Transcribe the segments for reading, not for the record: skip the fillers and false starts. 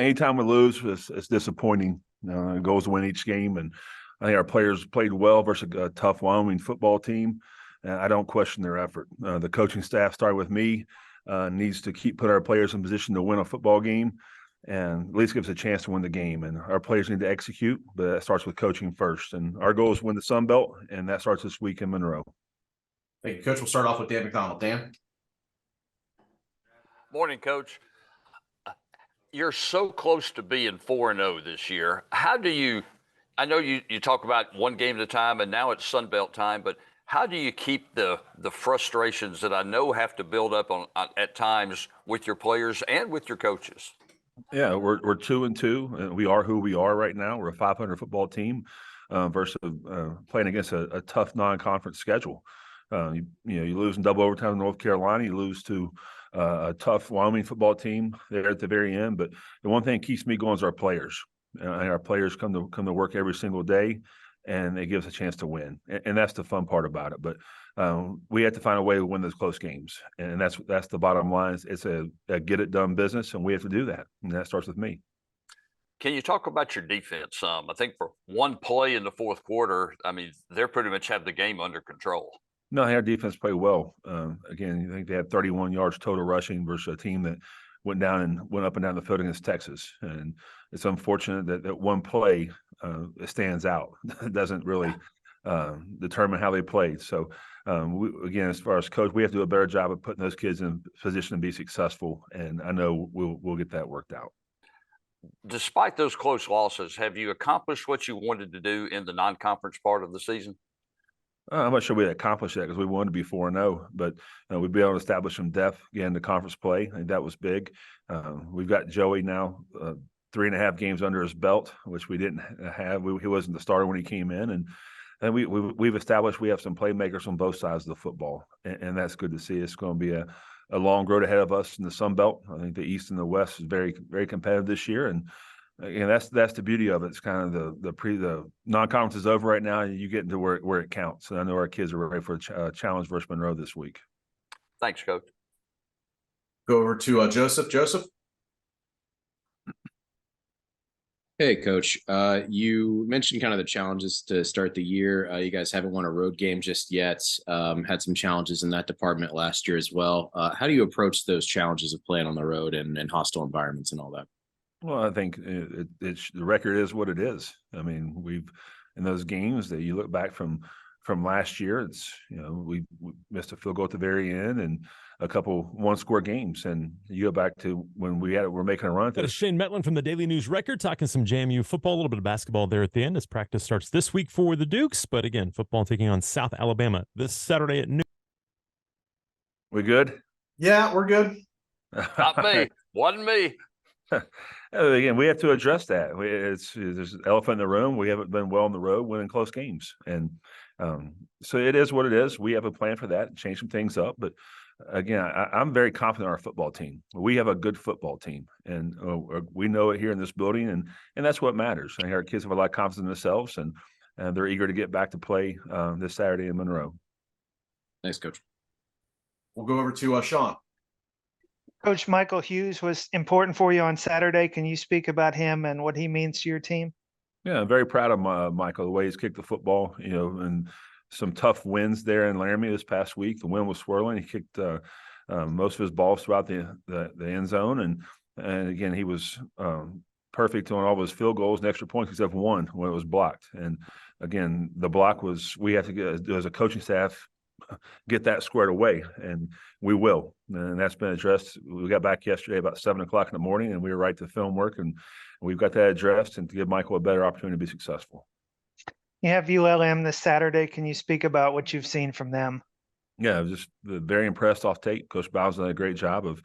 anytime we lose, it's disappointing. Goals to win each game, and I think our players played well versus a tough Wyoming football team. I don't question their effort. The coaching staff, started with me, needs to keep putting our players in position to win a football game, and at least give us a chance to win the game. And our players need to execute, but that starts with coaching first. And our goal is to win the Sun Belt, and that starts this week in Monroe. Thank you, Coach. We'll start off with Dan McDonald. Dan? Morning, Coach. You're so close to being 4-0 this year. How do you – I know you talk about one game at a time, and now it's Sun Belt time, but how do you keep the frustrations that I know have to build up on at times with your players and with your coaches? Yeah, we're 2-2, and we are who we are right now. We're a 500 football team versus playing against a tough non-conference schedule. You lose in double overtime in North Carolina. You lose to a tough Wyoming football team there at the very end. But the one thing that keeps me going is our players. And our players come to work every single day, and they give us a chance to win. And that's the fun part about it. But we have to find a way to win those close games, and that's the bottom line. It's a get it done business, and we have to do that, and that starts with me. Can you talk about your defense some? I think for one play in the fourth quarter, I mean, they're pretty much have the game under control. No, our defense played well. Again, I think they had 31 yards total rushing versus a team that went up and down the field against Texas. And it's unfortunate that one play stands out. It doesn't really determine how they played. So, again, as far as coach, we have to do a better job of putting those kids in position to be successful. And I know we'll get that worked out. Despite those close losses, have you accomplished what you wanted to do in the non-conference part of the season? I'm not sure we accomplished that because we wanted to be 4-0, but we'd be able to establish some depth again to conference play. I think that was big. We've got Joey now 3.5 games under his belt, which we didn't have. He wasn't the starter when he came in, and we've established we have some playmakers on both sides of the football, and that's good to see. It's going to be a long road ahead of us in the Sun Belt. I think the East and the West is very, very competitive this year, and that's the beauty of it. It's kind of the non-conference is over right now, and you get into where it counts. And I know our kids are ready for a challenge versus Monroe this week. Thanks, Coach. Go over to Joseph. Joseph? Hey, Coach. You mentioned kind of the challenges to start the year. You guys haven't won a road game just yet. Had some challenges in that department last year as well. How do you approach those challenges of playing on the road and hostile environments and all that? Well, I think it's the record is what it is. I mean, we've in those games that you look back from last year, it's we missed a field goal at the very end and a couple one-score games, and you go back to when we're making a run. That is Shane Metlin from the Daily News Record talking some JMU football, a little bit of basketball there at the end as practice starts this week for the Dukes. But again, football taking on South Alabama this Saturday at noon. We good? Yeah, we're good. Not me. Wasn't me. Again, we have to address that. There's an elephant in the room. We haven't been well on the road winning close games. And so it is what it is. We have a plan for that, change some things up. But again, I'm very confident in our football team. We have a good football team, and we know it here in this building, and that's what matters. I think our kids have a lot of confidence in themselves, and they're eager to get back to play this Saturday in Monroe. Thanks, Coach. We'll go over to Shawn. Coach Michael Hughes was important for you on Saturday. Can you speak about him and what he means to your team? Yeah, I'm very proud of Michael, the way he's kicked the football, and some tough wins there in Laramie this past week. The wind was swirling. He kicked most of his balls throughout the end zone. And again, he was perfect on all of his field goals and extra points except one when it was blocked. And again, the block was, we have to get, as a coaching staff, get that squared away, and we will. And that's been addressed. We got back yesterday about 7:00 in the morning, and we were right to film work, and we've got that addressed and to give Michael a better opportunity to be successful. You have ULM this Saturday. Can you speak about what you've seen from them? Yeah, I was just very impressed off tape. Coach Bowden done a great job of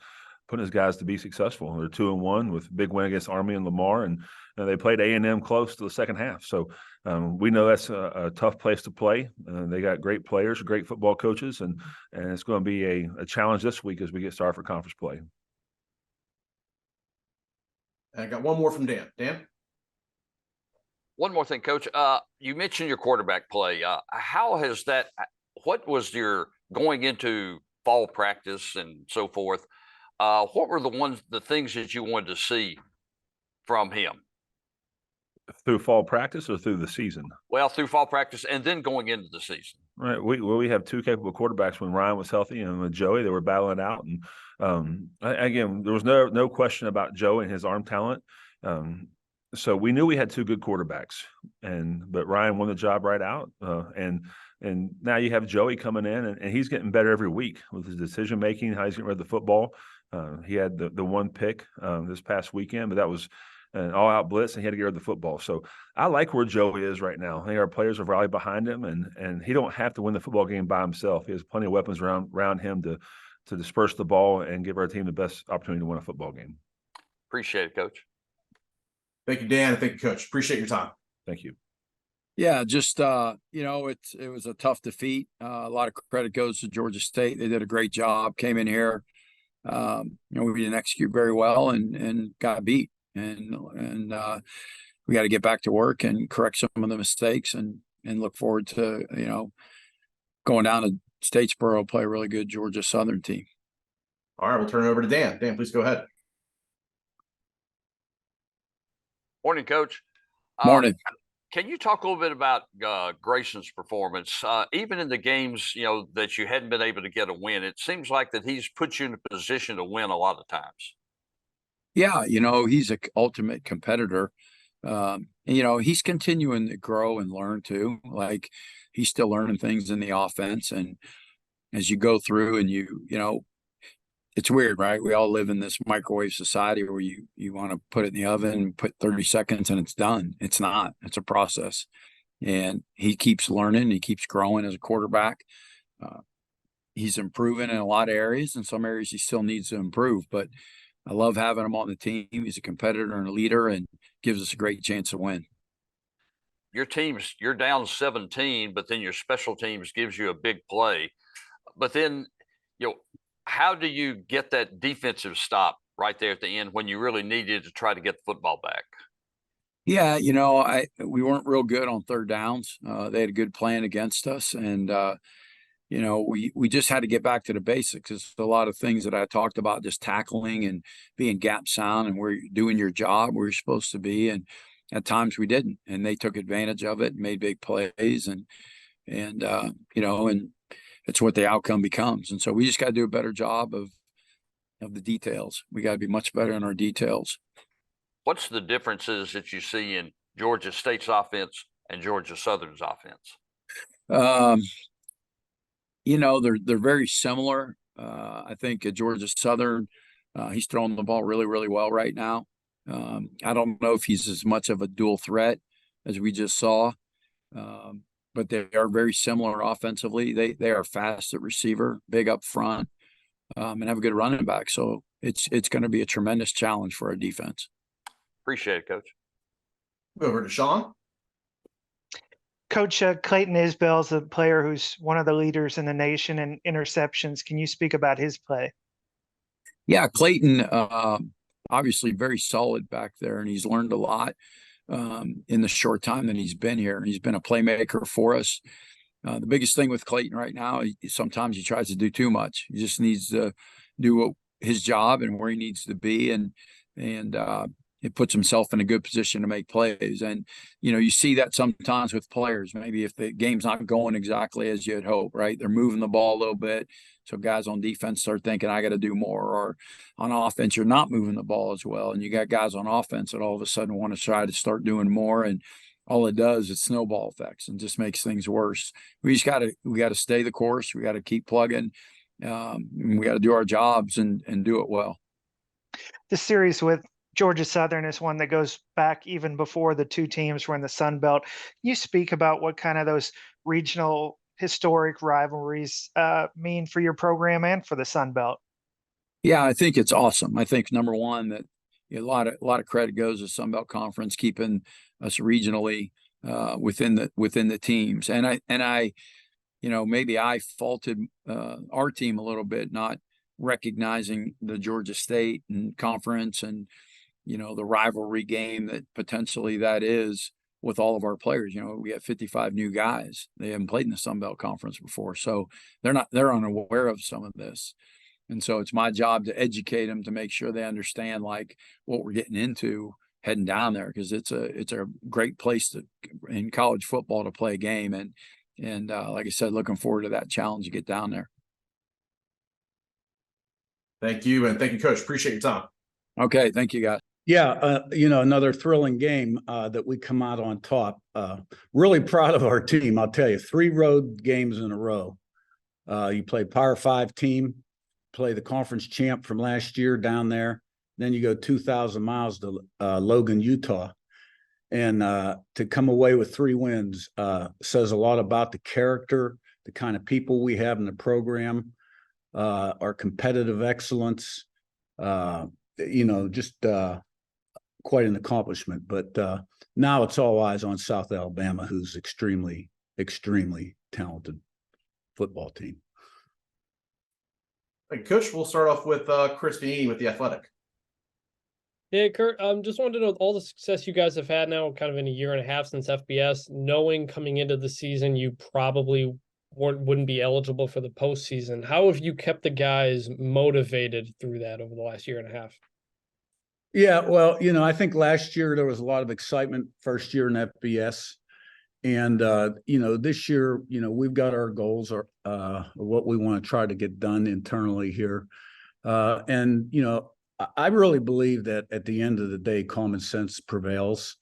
putting his guys to be successful. They're 2-1 with a big win against Army and Lamar, and they played A&M close to the second half. So we know that's a tough place to play. They got great players, great football coaches, and it's going to be a challenge this week as we get started for conference play. I got one more from Dan. Dan? One more thing, Coach. You mentioned your quarterback play. How has that – what was your going into fall practice and so forth? What were the things that you wanted to see from him? Through fall practice or through the season? Well, through fall practice and then going into the season. Right. We have two capable quarterbacks. When Ryan was healthy and with Joey, they were battling out. And again, there was no question about Joey and his arm talent. So we knew we had two good quarterbacks, but Ryan won the job right out. And now you have Joey coming in, and he's getting better every week with his decision making, how he's getting rid of the football. He had the one pick this past weekend, but that was an all-out blitz, and he had to get rid of the football. So I like where Joey is right now. I think our players have rallied behind him, and he don't have to win the football game by himself. He has plenty of weapons around him to disperse the ball and give our team the best opportunity to win a football game. Appreciate it, Coach. Thank you, Dan. Thank you, Coach. Appreciate your time. Thank you. Yeah, just it was a tough defeat. A lot of credit goes to Georgia State. They did a great job. Came in here, we didn't execute very well and got beat. And we got to get back to work and correct some of the mistakes and look forward to going down to Statesboro, play a really good Georgia Southern team. All right, we'll turn it over to Dan. Dan, please go ahead. Morning, Coach. Morning. Can you talk a little bit about Grayson's performance, even in the games that you hadn't been able to get a win? It seems like that he's put you in a position to win a lot of times. Yeah, he's an ultimate competitor. He's continuing to grow and learn too. Like he's still learning things in the offense, and as you go through and it's weird, right? We all live in this microwave society where you want to put it in the oven, put 30 seconds and it's done. It's not. It's a process. And he keeps learning. He keeps growing as a quarterback. He's improving in a lot of areas. In some areas he still needs to improve. But I love having him on the team. He's a competitor and a leader and gives us a great chance to win. You're down 17, but then your special teams gives you a big play. But then, how do you get that defensive stop right there at the end when you really needed to try to get the football back? Yeah, we weren't real good on third downs. They had a good plan against us, and we just had to get back to the basics. It's a lot of things that I talked about, just tackling and being gap sound, and where you're doing your job where you're supposed to be. And at times we didn't, and they took advantage of it and made big plays, and it's what the outcome becomes. And so we just got to do a better job of the details. We got to be much better in our details. What's the differences that you see in Georgia State's offense and Georgia Southern's offense? They're very similar. I think at Georgia Southern, he's throwing the ball really, really well right now. I don't know if he's as much of a dual threat as we just saw. But they are very similar offensively. They are fast at receiver, big up front, and have a good running back. So it's going to be a tremendous challenge for our defense. Appreciate it, Coach. Over to Shawn. Coach, Clayton Isbell is a player who's one of the leaders in the nation in interceptions. Can you speak about his play? Yeah, Clayton, obviously very solid back there, and he's learned a lot in the short time that he's been here. He's been a playmaker for us. The biggest thing with Clayton right now, sometimes he tries to do too much. He just needs to do his job and where he needs to be, and it puts himself in a good position to make plays. And you see that sometimes with players. Maybe if the game's not going exactly as you'd hope, right? They're moving the ball a little bit, so guys on defense start thinking, I got to do more. Or on offense, you're not moving the ball as well, and you got guys on offense that all of a sudden want to try to start doing more, and all it does is snowball effects and just makes things worse. We got to stay the course. We got to keep plugging. We got to do our jobs and do it well. The series with Georgia Southern is one that goes back even before the two teams were in the Sun Belt. Can you speak about what kind of those regional historic rivalries mean for your program and for the Sun Belt? Yeah, I think it's awesome. I think number one that a lot of credit goes to Sun Belt Conference keeping us regionally within the teams. And I maybe I faulted our team a little bit, not recognizing the Georgia State and conference and the rivalry game that potentially that is with all of our players. We have 55 new guys. They haven't played in the Sun Belt Conference before, so they're unaware of some of this. And so it's my job to educate them, to make sure they understand like what we're getting into heading down there, because it's a great place in college football to play a game. And like I said, looking forward to that challenge to get down there. Thank you. And thank you, Coach. Appreciate your time. Okay. Thank you, guys. Yeah, another thrilling game that we come out on top. Really proud of our team. I'll tell you, 3 road games in a row. You play Power 5 team, play the conference champ from last year down there. Then you go 2,000 miles to Logan, Utah. And to come away with 3 wins says a lot about the character, the kind of people we have in the program, our competitive excellence, just quite an accomplishment. But now it's all eyes on South Alabama, who's extremely, extremely talented football team. Thank you, Coach. We'll start off with Chris Kinne with The Athletic. Yeah, Curt, just wanted to know all the success you guys have had now, kind of in a year and a half since FBS, knowing coming into the season you probably wouldn't be eligible for the postseason. How have you kept the guys motivated through that over the last year and a half? Yeah, well, I think last year there was a lot of excitement, first year in FBS. And, this year, we've got our goals, what we want to try to get done internally here. I really believe that at the end of the day, common sense prevails.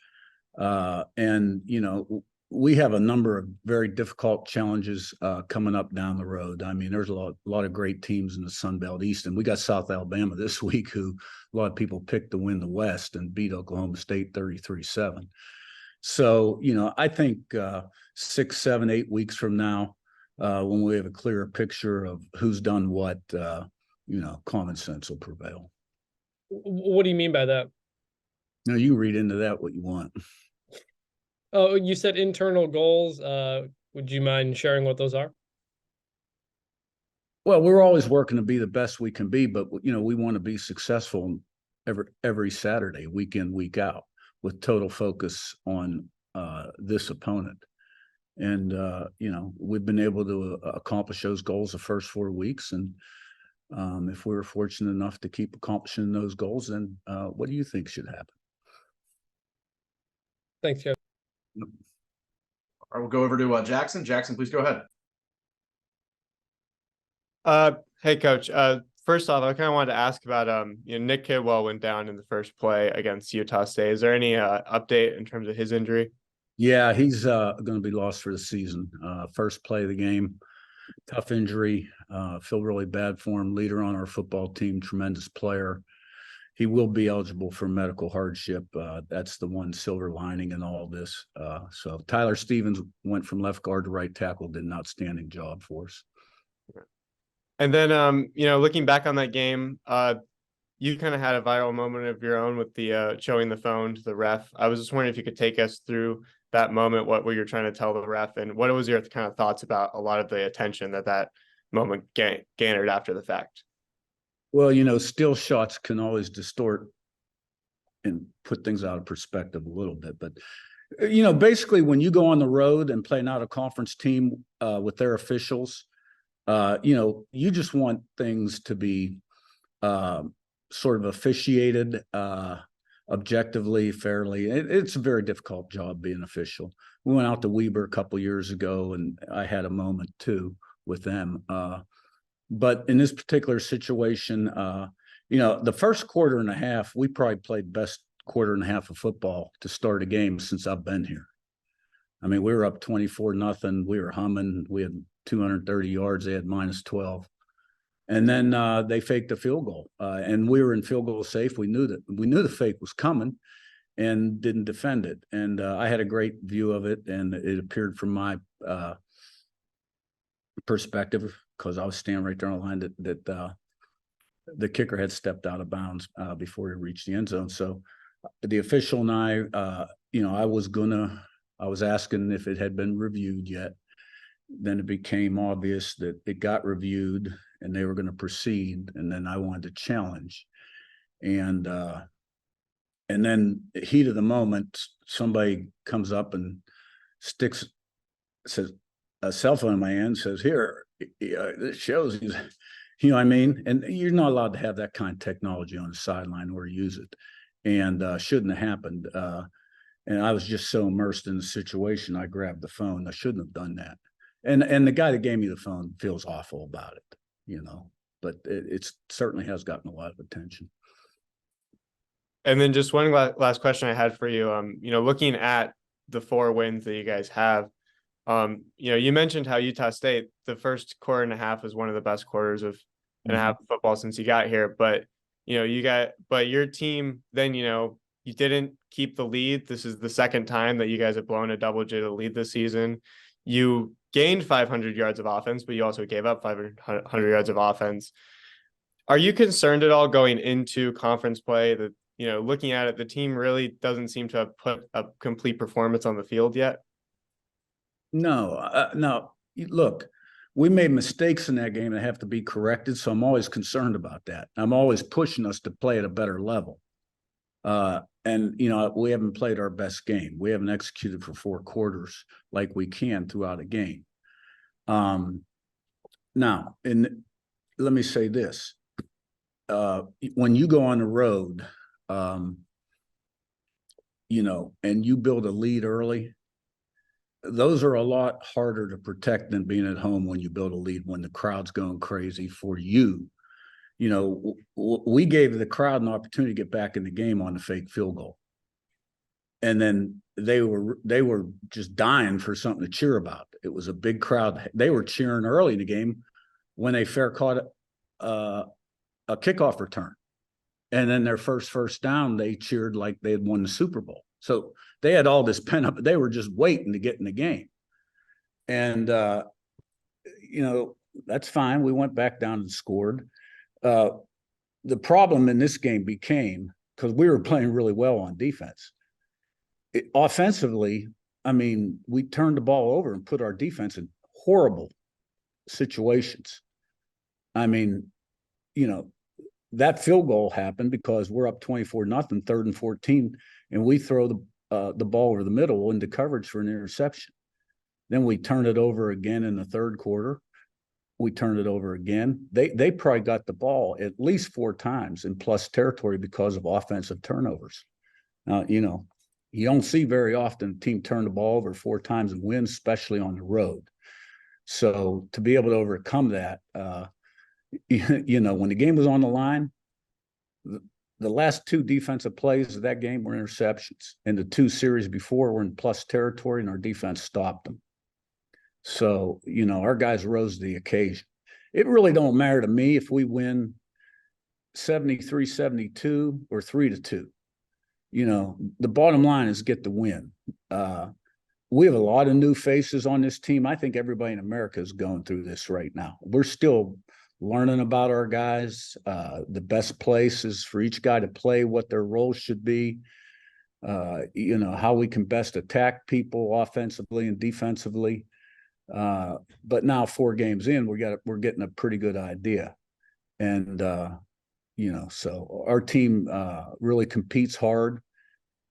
We have a number of very difficult challenges coming up down the road. I mean, there's a lot of great teams in the Sun Belt East, and we got South Alabama this week, who a lot of people picked to win the West and beat Oklahoma State 33-7. So, I think 6, 7, 8 weeks from now, when we have a clearer picture of who's done what, common sense will prevail. What do you mean by that? No, you read into that what you want. Oh, you said internal goals. Would you mind sharing what those are? Well, we're always working to be the best we can be, but we want to be successful every Saturday, week in, week out, with total focus on this opponent. And we've been able to accomplish those goals the first 4 weeks. And if we were fortunate enough to keep accomplishing those goals, then what do you think should happen? Thanks, Jeff. All right, we'll go over to Jackson. Jackson, please go ahead. Hey, Coach. First off, I kind of wanted to ask about Nick Kidwell went down in the first play against Utah State. Is there any update in terms of his injury? Yeah, he's going to be lost for the season. First play of the game, tough injury. Feel really bad for him. Leader on our football team, tremendous player. He will be eligible for medical hardship. That's the one silver lining in all this. So Tyler Stevens went from left guard to right tackle, did an outstanding job for us. And then, looking back on that game, you kind of had a viral moment of your own with the showing the phone to the ref. I was just wondering if you could take us through that moment, what were you trying to tell the ref, and what was your kind of thoughts about a lot of the attention that moment garnered after the fact? Well, still shots can always distort and put things out of perspective a little bit. But, basically when you go on the road and play an out-of-conference team with their officials, you just want things to be sort of officiated objectively, fairly. It's a very difficult job being official. We went out to Weber a couple years ago, and I had a moment too with them. But in this particular situation, the first quarter and a half, we probably played best quarter and a half of football to start a game since I've been here. I mean, we were up 24-0. We were humming. We had 230 yards. They had -12. And then they faked a field goal, and we were in field goal safe. We knew the fake was coming, and didn't defend it. And I had a great view of it, and it appeared from my perspective, because I was standing right there on the line, that the kicker had stepped out of bounds before he reached the end zone. So the official and I I was asking if it had been reviewed yet. Then it became obvious that it got reviewed and they were going to proceed. And then I wanted to challenge. And then heat of the moment, somebody comes up and says a cell phone in my hand, says, "Here, this shows he's," you know what I mean? And you're not allowed to have that kind of technology on the sideline or use it. and shouldn't have happened. And I was just so immersed in the situation, I grabbed the phone. I shouldn't have done that. And the guy that gave me the phone feels awful about it, you know, but it certainly has gotten a lot of attention. And then just one last question I had for you. You know, looking at the 4 wins that you guys have, you know, you mentioned how Utah State, the first quarter and a half was one of the best quarters of and a half of football since you got here. But, you know, but your team then, you know, you didn't keep the lead. This is the second time that you guys have blown a double-digit lead this season. You gained 500 yards of offense, but you also gave up 500 yards of offense. Are you concerned at all going into conference play that, you know, looking at it, the team really doesn't seem to have put a complete performance on the field yet? No, no. Look, we made mistakes in that game that have to be corrected, so I'm always concerned about that. I'm always pushing us to play at a better level. And, you know, we haven't played our best game. We haven't executed for 4 quarters like we can throughout a game. Now, and let me say this. When you go on the road, you know, and you build a lead early, those are a lot harder to protect than being at home when you build a lead, when the crowd's going crazy for you. You know, we gave the crowd an opportunity to get back in the game on the fake field goal. And then they were just dying for something to cheer about. It was a big crowd. They were cheering early in the game when they fair caught a kickoff return. And then their first down, they cheered like they had won the Super Bowl. So they had all this pent up. They were just waiting to get in the game. And, you know, that's fine. We went back down and scored. The problem in this game became, because we were playing really well on defense. Offensively, I mean, we turned the ball over and put our defense in horrible situations. I mean, you know, that field goal happened because we're up 24-0, 3rd and 14, and we throw the ball over the middle into coverage for an interception. Then we turned it over again in the 3rd quarter. We turned it over again. They probably got the ball at least 4 times in plus territory because of offensive turnovers. Now, you know, you don't see very often a team turn the ball over 4 times and win, especially on the road. So to be able to overcome that, you know, when the game was on the line, the last 2 defensive plays of that game were interceptions, and the 2 series before were in plus territory, and our defense stopped them. So, you know, our guys rose to the occasion. It really don't matter to me if we win 73-72 or 3-2. You know, the bottom line is get the win. We have a lot of new faces on this team. I think everybody in America is going through this right now. We're still learning about our guys, the best places for each guy to play, what their role should be, you know, how we can best attack people offensively and defensively. But now 4 games in, we're getting a pretty good idea. And, you know, so our team really competes hard,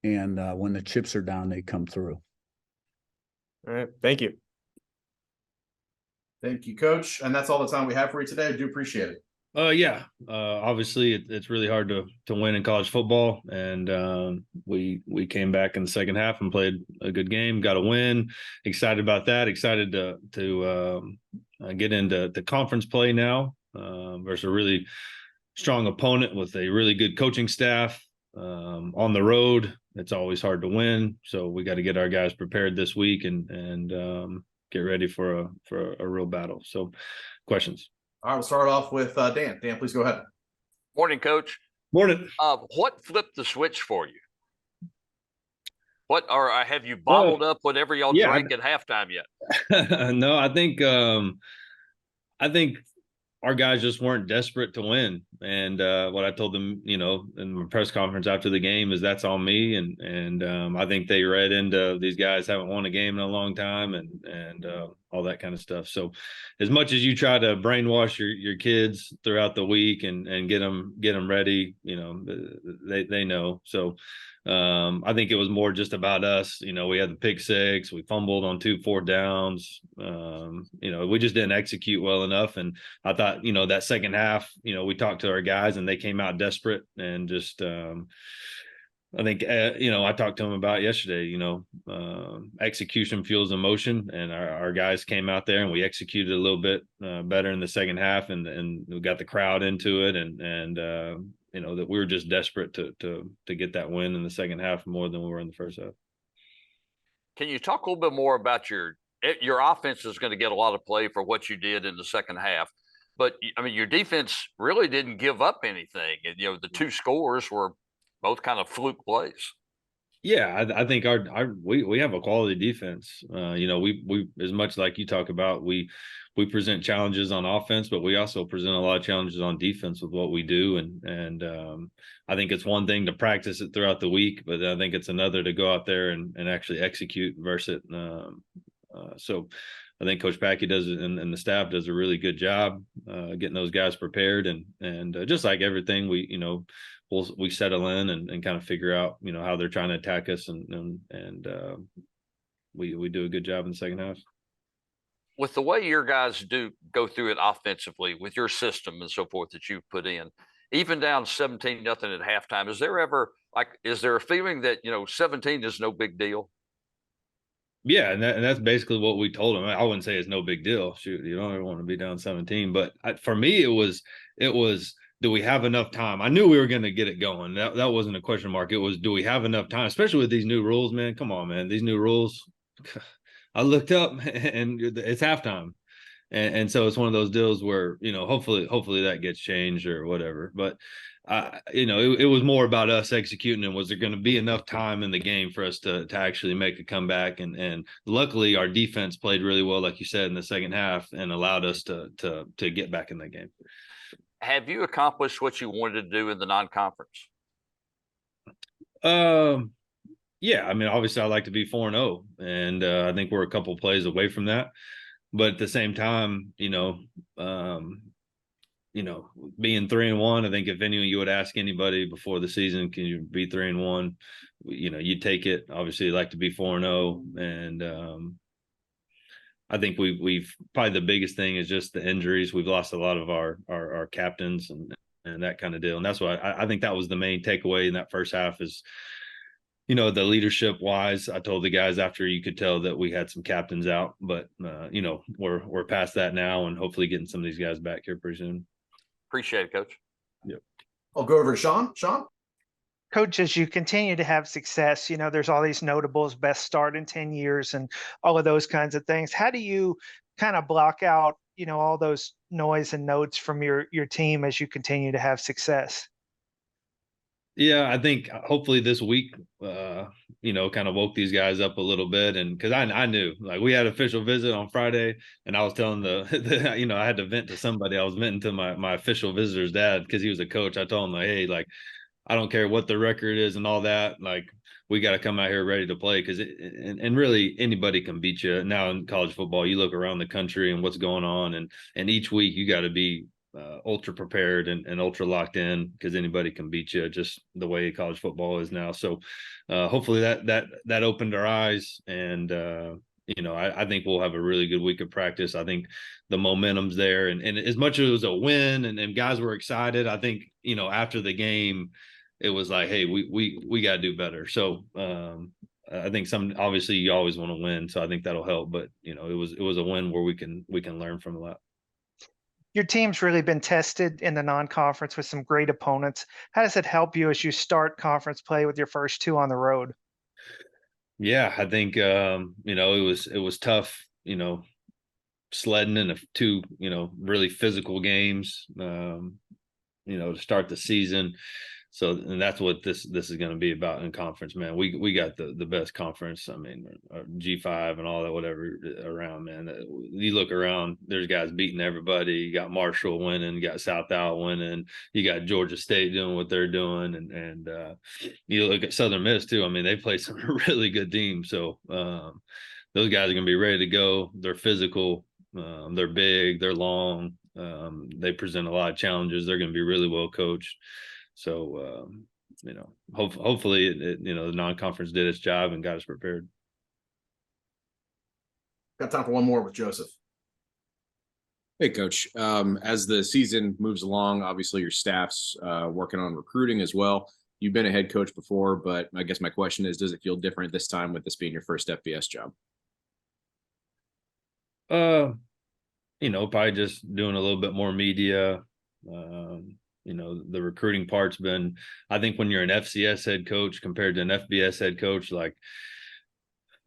and when the chips are down, they come through. All right. Thank you. Thank you, Coach. And that's all the time we have for you today. I do appreciate it. Yeah. Obviously, it's really hard to win in college football, and we came back in the second half and played a good game, got a win. Excited about that. Excited to get into the conference play now versus a really strong opponent with a really good coaching staff on the road. It's always hard to win, so we got to get our guys prepared this week and get ready for a real battle. So, questions. All right, we'll start off with Dan. Dan, please go ahead. Morning, Coach. Morning. What flipped the switch for you? Or have you bottled up whatever y'all drank at halftime yet? No, I think our guys just weren't desperate to win. And what I told them, you know, in my press conference after the game is that's on me. And I think they read into these guys haven't won a game in a long time and all that kind of stuff. So as much as you try to brainwash your kids throughout the week and get them ready, you know, they know. So I think it was more just about us. You know, we had the pick 6, we fumbled on 2 4 downs. You know, we just didn't execute well enough. And I thought, you know, that second half, you know, we talked to our guys and they came out desperate and just I think, I talked to him about yesterday, execution fuels emotion, and our guys came out there and we executed a little bit better in the second half, and we got the crowd into it, and that we were just desperate to get that win in the second half more than we were in the first half. Can you talk a little bit more about your offense is going to get a lot of play for what you did in the second half, but I mean, your defense really didn't give up anything. And, the 2 scores were both kind of fluke plays. Yeah, I think we have a quality defense. We as much like you talk about, we present challenges on offense, but we also present a lot of challenges on defense with what we do. And I think it's one thing to practice it throughout the week, but I think it's another to go out there and actually execute versus it. So I think Coach Packey does it, and the staff does a really good job getting those guys prepared, and just like everything, we settle in and kind of figure out how they're trying to attack us, and we do a good job in the second half. With the way your guys do go through it offensively with your system and so forth that you've put in, even down 17-0 at halftime, is there a feeling that 17 is no big deal? Yeah, and that's basically what we told him. I wouldn't say it's no big deal. Shoot, you don't ever want to be down 17. But for me, it was, do we have enough time? I knew we were going to get it going. That wasn't a question mark. It was, do we have enough time? Especially with these new rules, man. Come on, man. These new rules. I looked up and it's halftime. And so it's one of those deals where, hopefully that gets changed or whatever. But it was more about us executing, and was there going to be enough time in the game for us to actually make a comeback? And luckily our defense played really well, like you said, in the second half, and allowed us to get back in that game. Have you accomplished what you wanted to do in the non-conference? Yeah, I mean, obviously I like to be 4-0, and I think we're a couple plays away from that. But at the same time, being 3-1, I think if you would ask anybody before the season, can you be 3-1? You'd take it. Obviously, like to be 4-0, and I think we've probably the biggest thing is just the injuries. We've lost a lot of our captains and that kind of deal, and that's why I think that was the main takeaway in that first half is. The leadership wise, I told the guys after, you could tell that we had some captains out, but we're past that now, and hopefully getting some of these guys back here pretty soon. Appreciate it, Coach. Yep. I'll go over to Shawn. Shawn? Coach, as you continue to have success, there's all these notables, best start in 10 years and all of those kinds of things. How do you kind of block out, all those noise and notes from your team as you continue to have success? Yeah, I think hopefully this week, kind of woke these guys up a little bit. And because I knew, like, we had official visit on Friday, and I was telling I had to vent to somebody. I was venting to my official visitor's dad because he was a coach. I told him, like, hey, like, I don't care what the record is and all that. Like, we got to come out here ready to play because and really anybody can beat you now in college football. You look around the country and what's going on, and each week you got to be ultra prepared and ultra locked in because anybody can beat you, just the way college football is now. So hopefully that opened our eyes, and I think we'll have a really good week of practice. I think the momentum's there, and as much as it was a win and guys were excited, I think after the game it was like, hey, we got to do better. So I think obviously you always want to win, so I think that'll help, but it was a win where we can learn from a lot. Your team's really been tested in the non-conference with some great opponents. How does it help you as you start conference play with your first 2 on the road? Yeah, I think it was tough, sledding in 2 really physical games, to start the season. So, and that's what this is going to be about in conference, man. We got the best conference. I mean, G5 and all that, whatever around, man. You look around, there's guys beating everybody. You got Marshall winning, you got South Al winning, you got Georgia State doing what they're doing, and you look at Southern Miss too. I mean, they play some really good teams. So those guys are going to be ready to go. They're physical, they're big, they're long. They present a lot of challenges. They're going to be really well coached. So, hopefully, the non-conference did its job and got us prepared. Got time for one more with Joseph. Hey, Coach. As the season moves along, obviously your staff's working on recruiting as well. You've been a head coach before, but I guess my question is, does it feel different this time with this being your first FBS job? Probably just doing a little bit more media. The recruiting part's been, I think when you're an FCS head coach compared to an FBS head coach, like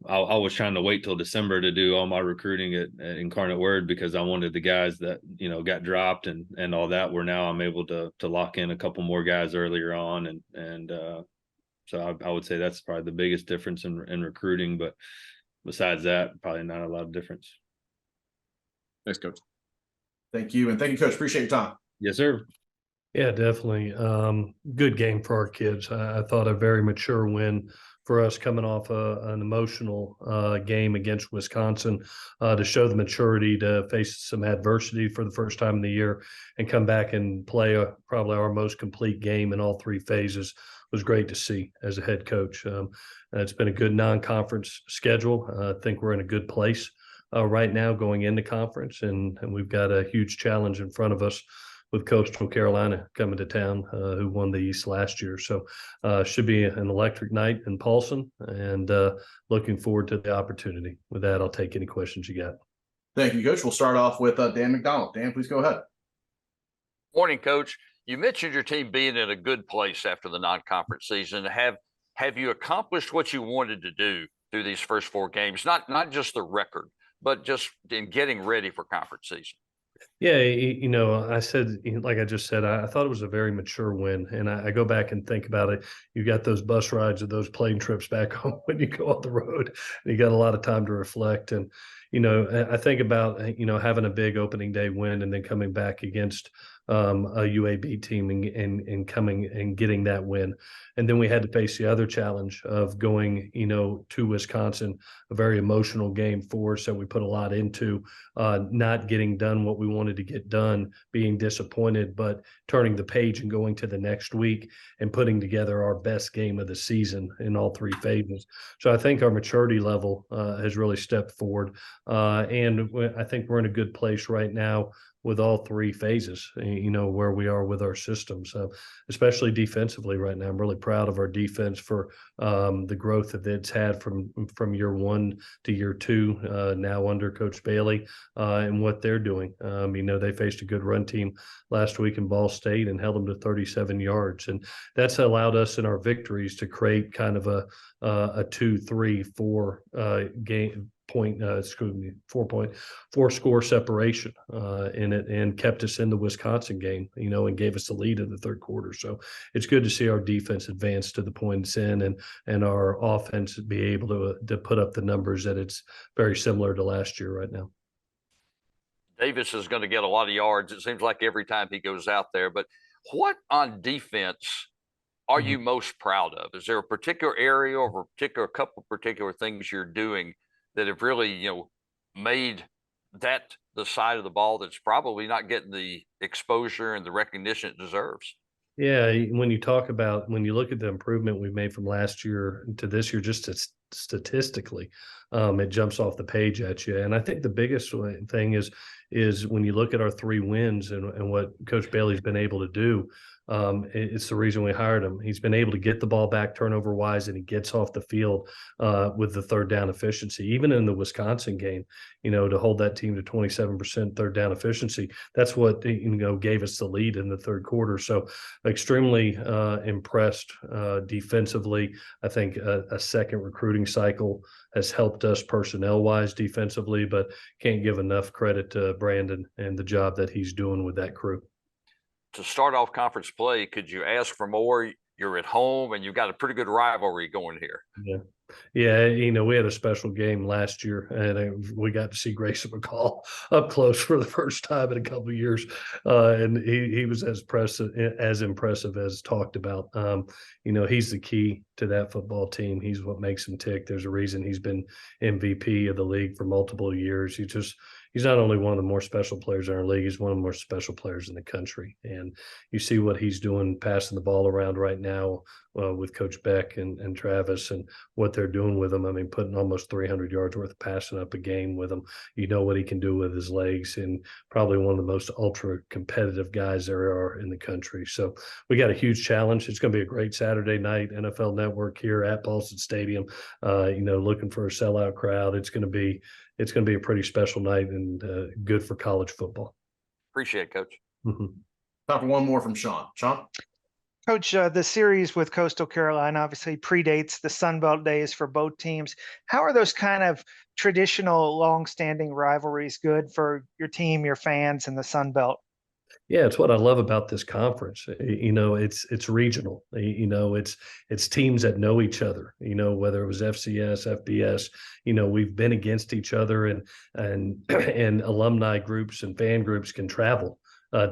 I was trying to wait till December to do all my recruiting at Incarnate Word because I wanted the guys that, got dropped and all that, where now I'm able to lock in a couple more guys earlier on. So I would say that's probably the biggest difference in recruiting. But besides that, probably not a lot of difference. Thanks, Coach. Thank you. And thank you, Coach. Appreciate your time. Yes, sir. Yeah, definitely. Good game for our kids. I thought a very mature win for us coming off an emotional game against Wisconsin to show the maturity to face some adversity for the first time in the year and come back and play probably our most complete game in all three phases was great to see as a head coach. It's been a good non-conference schedule. I think we're in a good place right now going into conference, and we've got a huge challenge in front of us with Coastal Carolina coming to town, who won the East last year. So should be an electric night in Paulson, and looking forward to the opportunity. With that, I'll take any questions you got. Thank you, Coach. We'll start off with Dan McDonald. Dan, please go ahead. Morning, Coach. You mentioned your team being in a good place after the non-conference season. Have you accomplished what you wanted to do through these first four games? Not just the record, but just in getting ready for conference season. Yeah, I said, like I just said, I thought it was a very mature win. And I go back and think about it. You got those bus rides or those plane trips back home when you go on the road, and you got a lot of time to reflect. And, I think about, having a big opening day win and then coming back against a UAB team and coming and getting that win. And then we had to face the other challenge of going, to Wisconsin, a very emotional game for us that we put a lot into, not getting done what we wanted to get done, being disappointed, but turning the page and going to the next week and putting together our best game of the season in all three phases. So I think our maturity level has really stepped forward. And I think we're in a good place right now with all three phases, where we are with our systems, especially defensively right now. I'm really proud of our defense for the growth that it's had from year one to year two, now under Coach Bailey, and what they're doing. They faced a good run team last week in Ball State and held them to 37 yards. And that's allowed us in our victories to create kind of a 2-3-4 game. 4 score separation in it, and kept us in the Wisconsin game, and gave us the lead in the third quarter. So it's good to see our defense advance to the point it's in, and our offense be able to put up the numbers that it's very similar to last year right now. Davis is going to get a lot of yards. It seems like every time he goes out there. But what on defense are you most proud of? Is there a particular area or a couple particular things you're doing that have really, made that the side of the ball that's probably not getting the exposure and the recognition it deserves? Yeah, when you look at the improvement we've made from last year to this year, just statistically, it jumps off the page at you. And I think the biggest thing is when you look at our 3 wins and what Coach Bailey's been able to do. It's the reason we hired him. He's been able to get the ball back turnover wise, and he gets off the field with the third down efficiency. Even in the Wisconsin game, to hold that team to 27% third down efficiency, that's what gave us the lead in the third quarter. So extremely impressed defensively. I think a second recruiting cycle has helped us personnel wise defensively, but can't give enough credit to Brandon and the job that he's doing with that crew. To start off conference play, could you ask for more? You're at home and you've got a pretty good rivalry going here. Yeah, we had a special game last year, and we got to see Grayson McCall up close for the first time in a couple of years, and he was as impressive as talked about. He's the key to that football team. He's what makes him tick. There's a reason he's been MVP of the league for multiple years. He's not only one of the more special players in our league, he's one of the more special players in the country. And you see what he's doing, passing the ball around right now with Coach Beck and Travis and what they're doing with him. I mean, putting almost 300 yards worth of passing up a game with him. You know what he can do with his legs, and probably one of the most ultra competitive guys there are in the country. So we got a huge challenge. It's going to be a great Saturday night, NFL Network here at Paulson Stadium, looking for a sellout crowd. It's going to be a pretty special night and good for college football. Appreciate it, Coach. Mm-hmm. Time for one more from Shawn. Shawn? Coach, the series with Coastal Carolina obviously predates the Sun Belt days for both teams. How are those kind of traditional, long-standing rivalries good for your team, your fans, and the Sun Belt? Yeah, it's what I love about this conference. It's regional. It's teams that know each other. Whether it was FCS, FBS. We've been against each other, and alumni groups and fan groups can travel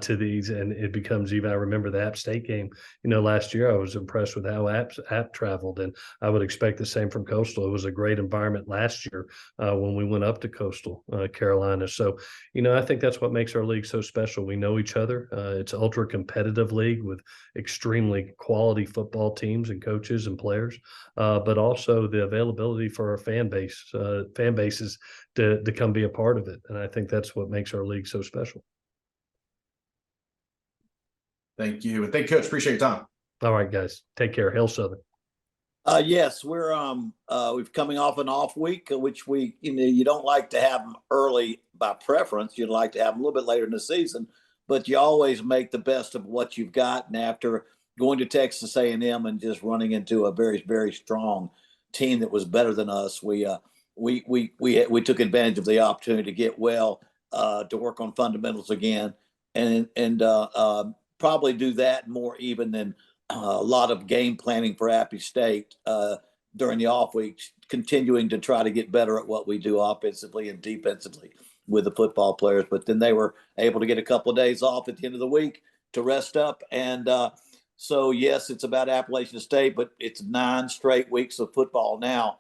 to these, and it becomes even. I remember the App State game. Last year I was impressed with how App traveled, and I would expect the same from Coastal. It was a great environment last year when we went up to Coastal Carolina. So, I think that's what makes our league so special. We know each other. It's an ultra competitive league with extremely quality football teams and coaches and players, but also the availability for our fan bases to come be a part of it. And I think that's what makes our league so special. Thank you. And thank you, Coach. Appreciate your time. All right, guys. Take care. Hail Southern. Yes, we've coming off an off week, which you don't like to have them early by preference. You'd like to have them a little bit later in the season, but you always make the best of what you've got. And after going to Texas A&M and just running into a very, very strong team that was better than us, we took advantage of the opportunity to get well, to work on fundamentals again, and probably do that more even than a lot of game planning for Appy State during the off weeks, continuing to try to get better at what we do offensively and defensively with the football players. But then they were able to get a couple of days off at the end of the week to rest up. And so, yes, it's about Appalachian State, but it's 9 straight weeks of football now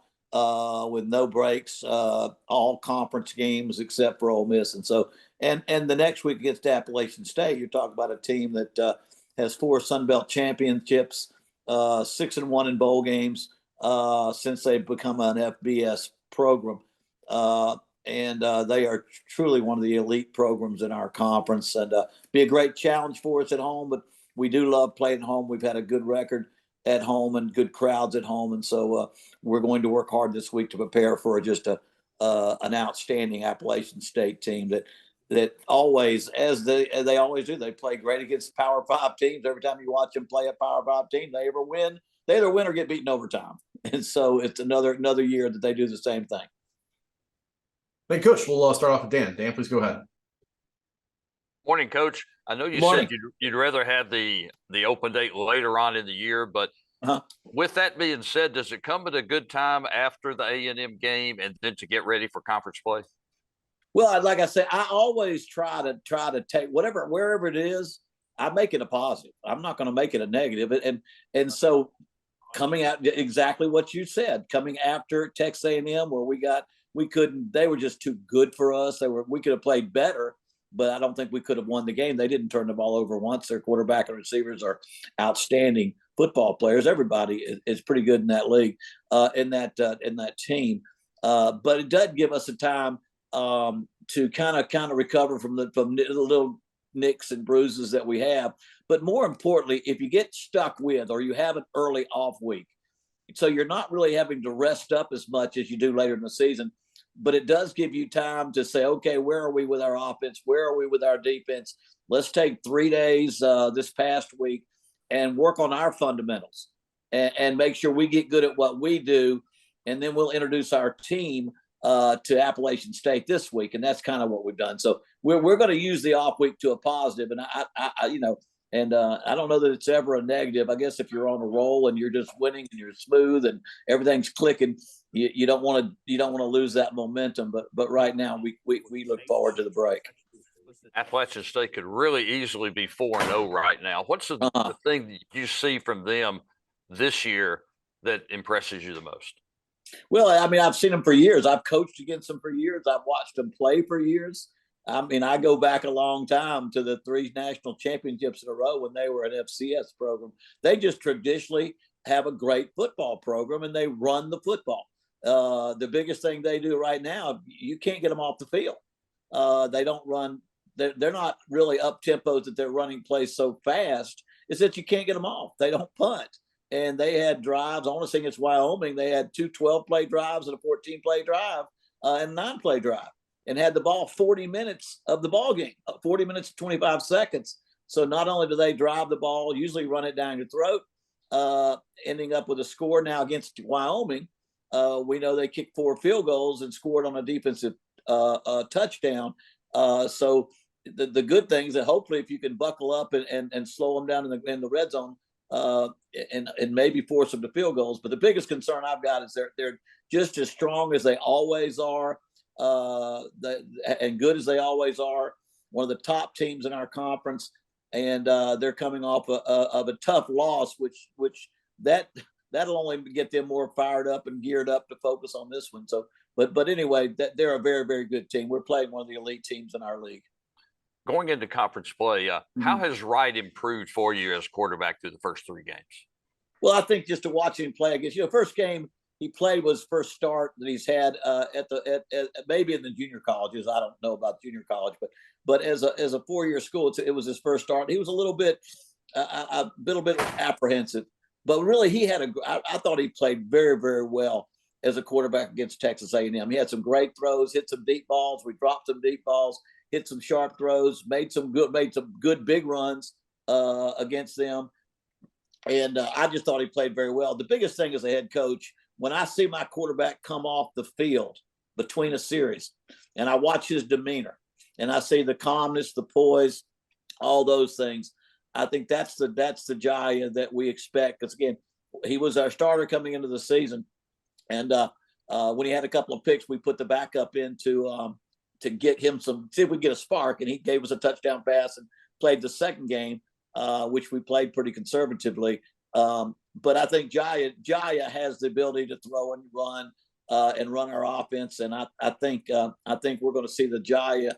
with no breaks, all conference games except for Ole Miss. And so, and the next week against Appalachian State, you're talking about a team that has 4 Sun Belt championships, 6-1 in bowl games since they've become an FBS program. And they are truly one of the elite programs in our conference, and be a great challenge for us at home. But we do love playing at home. We've had a good record at home and good crowds at home. And so we're going to work hard this week to prepare for just an outstanding Appalachian State team that always, as they always do, they play great against Power 5 teams. Every time you watch them play a Power 5 team, they either win or get beaten overtime. And so it's another year that they do the same thing. Hey, Coach, we'll start off with Dan. Dan, please go ahead. Morning, Coach. I know you said you'd rather have the open date later on in the year, but with that being said, does it come at a good time after the A&M game and then to get ready for conference play? Well, like I said, I always try to take wherever it is, I make it a positive. I'm not going to make it a negative. And so coming out exactly what you said, coming after Texas A&M where they were just too good for us. We could have played better, but I don't think we could have won the game. They didn't turn the ball over once. Their quarterback and receivers are outstanding football players. Everybody is pretty good in that league, in that team. But it does give us a time to kind of recover from the little nicks and bruises that we have. But more importantly, if you get stuck with, or you have an early off week, so you're not really having to rest up as much as you do later in the season, but it does give you time to say, okay, where are we with our offense? Where are we with our defense? Let's take 3 days this past week and work on our fundamentals and make sure we get good at what we do. And then we'll introduce our team to Appalachian State this week. And that's kind of what we've done. So we're going to use the off week to a positive. And I don't know that it's ever a negative. I guess if you're on a roll and you're just winning and you're smooth and everything's clicking, you don't want to lose that momentum. But right now we look forward to the break. Appalachian State could really easily be 4-0 right now. What's the thing that you see from them this year that impresses you the most? Well, I mean, I've seen them for years. I've coached against them for years. I've watched them play for years. I mean, I go back a long time to the 3 national championships in a row when they were an FCS program. They just traditionally have a great football program, and they run the football. The biggest thing they do right now, you can't get them off the field. They don't run. They're not really up tempos that they're running plays so fast. Is that you can't get them off. They don't punt. And they had drives. I want to say against Wyoming, they had 2 12-play drives and a 14-play drive and a 9-play drive, and had the ball 40 minutes of the ball game, 40 minutes, 25 seconds. So not only do they drive the ball, usually run it down your throat, ending up with a score. Now against Wyoming, we know they kicked 4 field goals and scored on a defensive touchdown. So the good thing is that hopefully if you can buckle up and slow them down in the red zone, and maybe force them to field goals. But the biggest concern I've got is they're just as strong as they always are, and good as they always are. One of the top teams in our conference, and they're coming off of a tough loss, which that'll only get them more fired up and geared up to focus on this one. So, but anyway, they're a very, very good team. We're playing one of the elite teams in our league. Going into conference play, how has Wright improved for you as quarterback through the first 3 games? Well, I think just to watch him play against, first game he played was first start that he's had at maybe in the junior colleges. I don't know about junior college, but as a 4-year school, it was his first start. He was a little bit apprehensive, but really I thought he played very, very well as a quarterback against Texas A&M. He had some great throws, hit some deep balls. We dropped some deep balls, hit some sharp throws, made some good big runs against them. And I just thought he played very well. The biggest thing as a head coach, when I see my quarterback come off the field between a series and I watch his demeanor and I see the calmness, the poise, all those things, I think that's the Jaya that we expect. Because again, he was our starter coming into the season. And when he had a couple of picks, we put the backup in to get him see if we get a spark. And he gave us a touchdown pass and played the second game, which we played pretty conservatively. But I think Jaya has the ability to throw and run our offense. And I think we're going to see the Jaya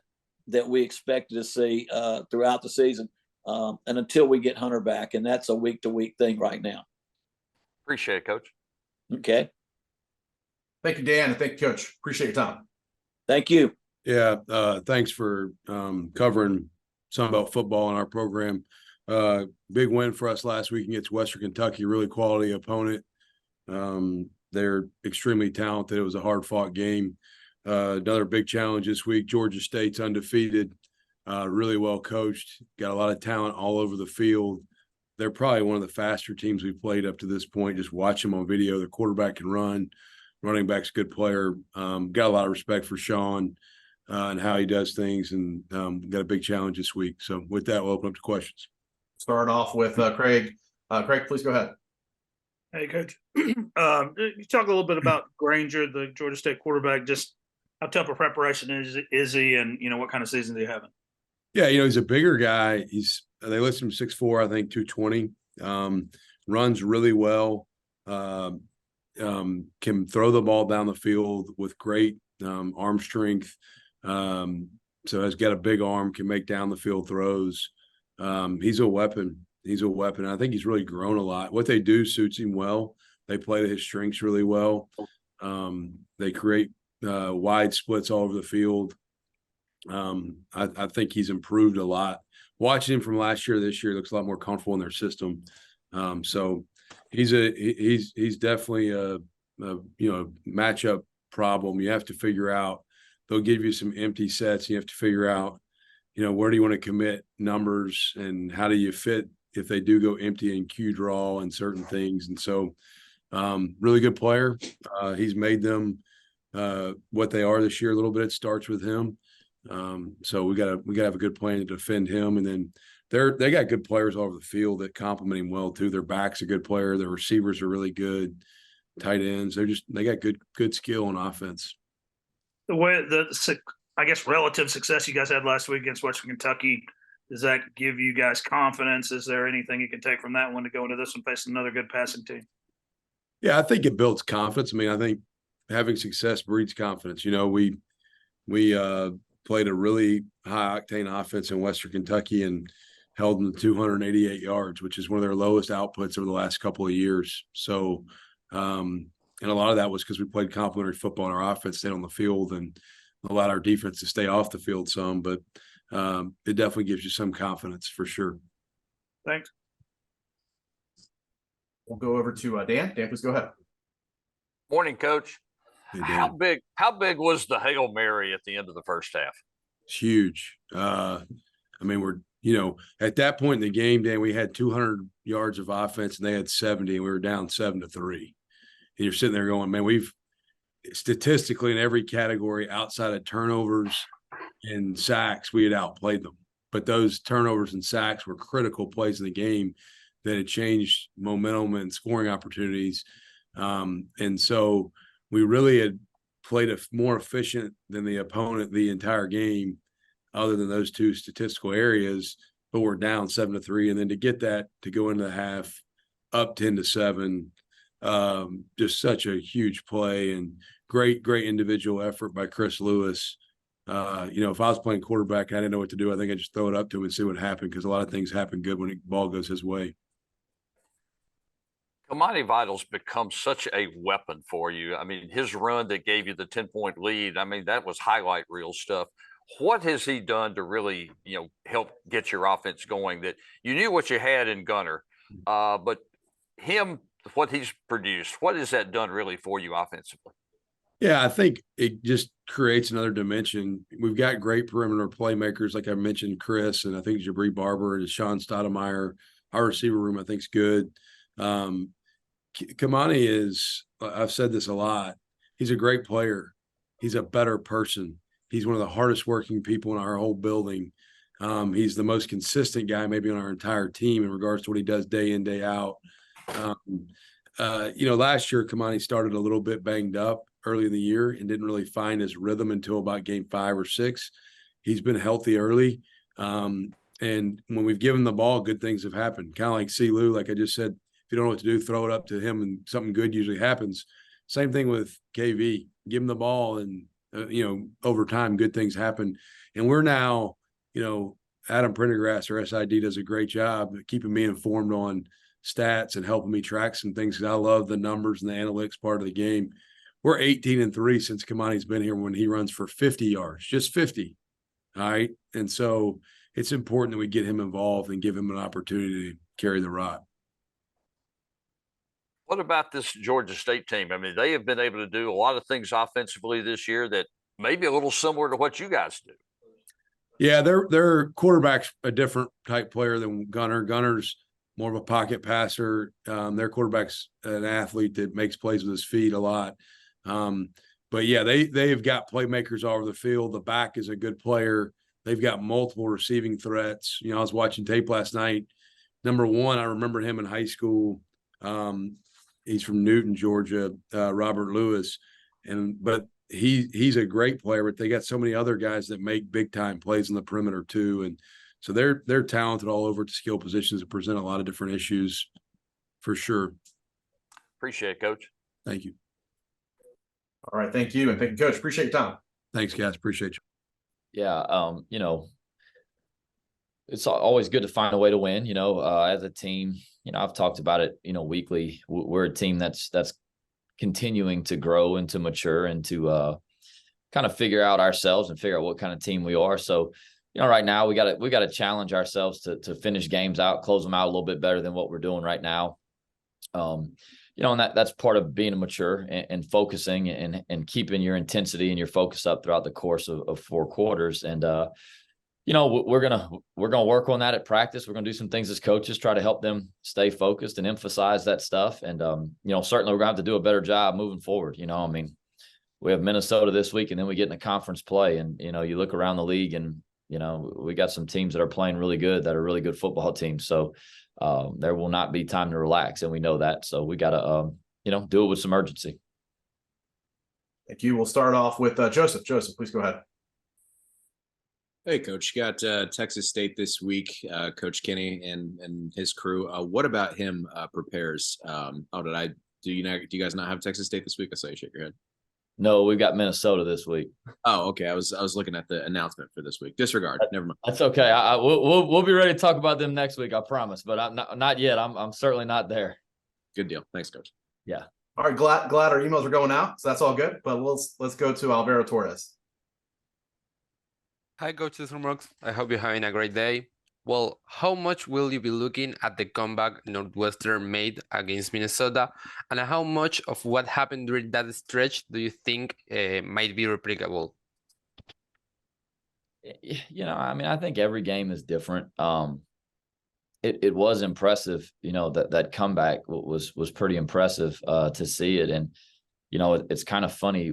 that we expected to see throughout the season. And until we get Hunter back, and that's a week-to-week thing right now. Appreciate it, Coach. Okay. Thank you, Dan, and thank you, Coach. Appreciate your time. Thank you. Yeah, thanks for covering Sunbelt football in our program. Big win for us last week against Western Kentucky, really quality opponent. They're extremely talented. It was a hard-fought game. Another big challenge this week. Georgia State's undefeated, really well coached, got a lot of talent all over the field. They're probably one of the faster teams we've played up to this point. Just watch them on video. The quarterback can run. Running back's a good player. Got a lot of respect for Shawn and how he does things, and got a big challenge this week. So with that, we'll open up to questions. Start off with Craig. Craig, please go ahead. Hey, Coach. You talk a little bit about Granger, the Georgia State quarterback. Just how tough a preparation is he, and what kind of season is he having? Yeah, he's a bigger guy. They list him 6'4", I think 220. Runs really well. Can throw the ball down the field with great arm strength. So has got a big arm, can make down the field throws. He's a weapon. I think he's really grown a lot. What they do suits him well. They play to his strengths really well. They create wide splits all over the field. I think he's improved a lot. Watching him from last year to this year, looks a lot more comfortable in their system. So he's definitely a matchup problem. You have to figure out. They'll give you some empty sets. You have to figure out, where do you want to commit numbers and how do you fit if they do go empty and Q draw and certain things. And so, really good player. He's made them what they are this year a little bit. It starts with him. So we gotta have a good plan to defend him, and then they got good players all over the field that complement him well too. Their back's a good player. Their receivers are really good. Tight ends, they got good skill on offense. The way I guess relative success you guys had last week against Western Kentucky, does that give you guys confidence? Is there anything you can take from that one to go into this one facing another good passing team? Yeah, I think it builds confidence. I mean, I think having success breeds confidence. We played a really high octane offense in Western Kentucky and held them to 288 yards, which is one of their lowest outputs over the last couple of years. So, and a lot of that was because we played complementary football in our offense, stayed on the field, and allowed our defense to stay off the field some. But it definitely gives you some confidence for sure. Thanks. We'll go over to Dan. Dan, please go ahead. Morning, Coach. Hey, How Dan. big was the Hail Mary at the end of the first half? It's huge. I mean, we're, at that point in the game, Dan, we had 200 yards of offense and they had 70, and we were down 7-3. And you're sitting there going, man, we've statistically in every category outside of turnovers and sacks, we had outplayed them. But those turnovers and sacks were critical plays in the game that had changed momentum and scoring opportunities. And so we really had played more efficient than the opponent the entire game, other than those two statistical areas, but we're down 7-3. And then to get that to go into the half up 10-7, just such a huge play and great individual effort by Chris Lewis. If I was playing quarterback, I didn't know what to do. I think I'd just throw it up to him and see what happened, because a lot of things happen good when the ball goes his way. Kamani Vidal's become such a weapon for you. I mean, his run that gave you the 10-point lead, I mean, that was highlight reel stuff. What has he done to really, help get your offense going? That you knew what you had in Gunner, but him, what he's produced, what has that done really for you offensively? Yeah, I think it just creates another dimension. We've got great perimeter playmakers, like I mentioned, Chris, and I think Jabri Barber and Shawn Stoudemire. Our receiver room, I think, is good. Kamani is, I've said this a lot, he's a great player. He's a better person. He's one of the hardest working people in our whole building. He's the most consistent guy maybe on our entire team in regards to what he does day in, day out. Last year, Kamani started a little bit banged up early in the year and didn't really find his rhythm until about game 5 or 6. He's been healthy early. And when we've given the ball, good things have happened. Kind of like C-Lou, like I just said, if you don't know what to do, throw it up to him and something good usually happens. Same thing with KV. Give him the ball and, over time, good things happen. And we're now, Adam Prendergrass, our SID, does a great job of keeping me informed on stats and helping me track some things, because I love the numbers and the analytics part of the game. We're 18-3 since Kamani's been here, when he runs for 50 yards, just 50. All right. And so it's important that we get him involved and give him an opportunity to carry the rock. What about this Georgia State team? I mean, they have been able to do a lot of things offensively this year that may be a little similar to what you guys do. Yeah, their quarterback's a different type player than Gunner. Gunner's more of a pocket passer. Their quarterback's an athlete that makes plays with his feet a lot. But yeah, they've got playmakers all over the field. The back is a good player. They've got multiple receiving threats. I was watching tape last night. Number one, I remember him in high school. He's from Newton, Georgia, Robert Lewis. But he's a great player, but they got so many other guys that make big time plays in the perimeter too. And so they're talented all over to skill positions that present a lot of different issues for sure. Appreciate it, Coach. Thank you. All right. Thank you. And thank you, Coach. Appreciate your time. Thanks, guys. Appreciate you. Yeah. It's always good to find a way to win, as a team. I've talked about it, weekly. We're a team that's continuing to grow and to mature and to kind of figure out ourselves and figure out what kind of team we are. So, right now we got to challenge ourselves to finish games out, close them out a little bit better than what we're doing right now. And that's part of being mature and focusing and keeping your intensity and your focus up throughout the course of 4 quarters. And we're gonna work on that at practice. We're gonna do some things as coaches, try to help them stay focused and emphasize that stuff. And certainly we're gonna have to do a better job moving forward. We have Minnesota this week, and then we get into conference play. And you look around the league, and we got some teams that are playing really good, that are really good football teams. So there will not be time to relax, and we know that. So we gotta do it with some urgency. Thank you. We'll start off with Joseph. Joseph, please go ahead. Hey, Coach. You got Texas State this week, Coach Kinne and his crew. What about him prepares? Do you guys not have Texas State this week? I saw you shake your head. No, we've got Minnesota this week. Oh, okay. I was looking at the announcement for this week. Disregard. Never mind. That's okay. We'll be ready to talk about them next week. I promise. But I'm not yet. I'm certainly not there. Good deal. Thanks, Coach. Yeah. All right, glad our emails are going out, so that's all good. But let's go to Alvaro Torres. Hi, Coach Desormeaux. I hope you're having a great day. Well, how much will you be looking at the comeback Northwestern made against Minnesota, and how much of what happened during that stretch do you think might be replicable? I mean, I think every game is different. It was impressive, that comeback was pretty impressive to see it. And, it's kind of funny.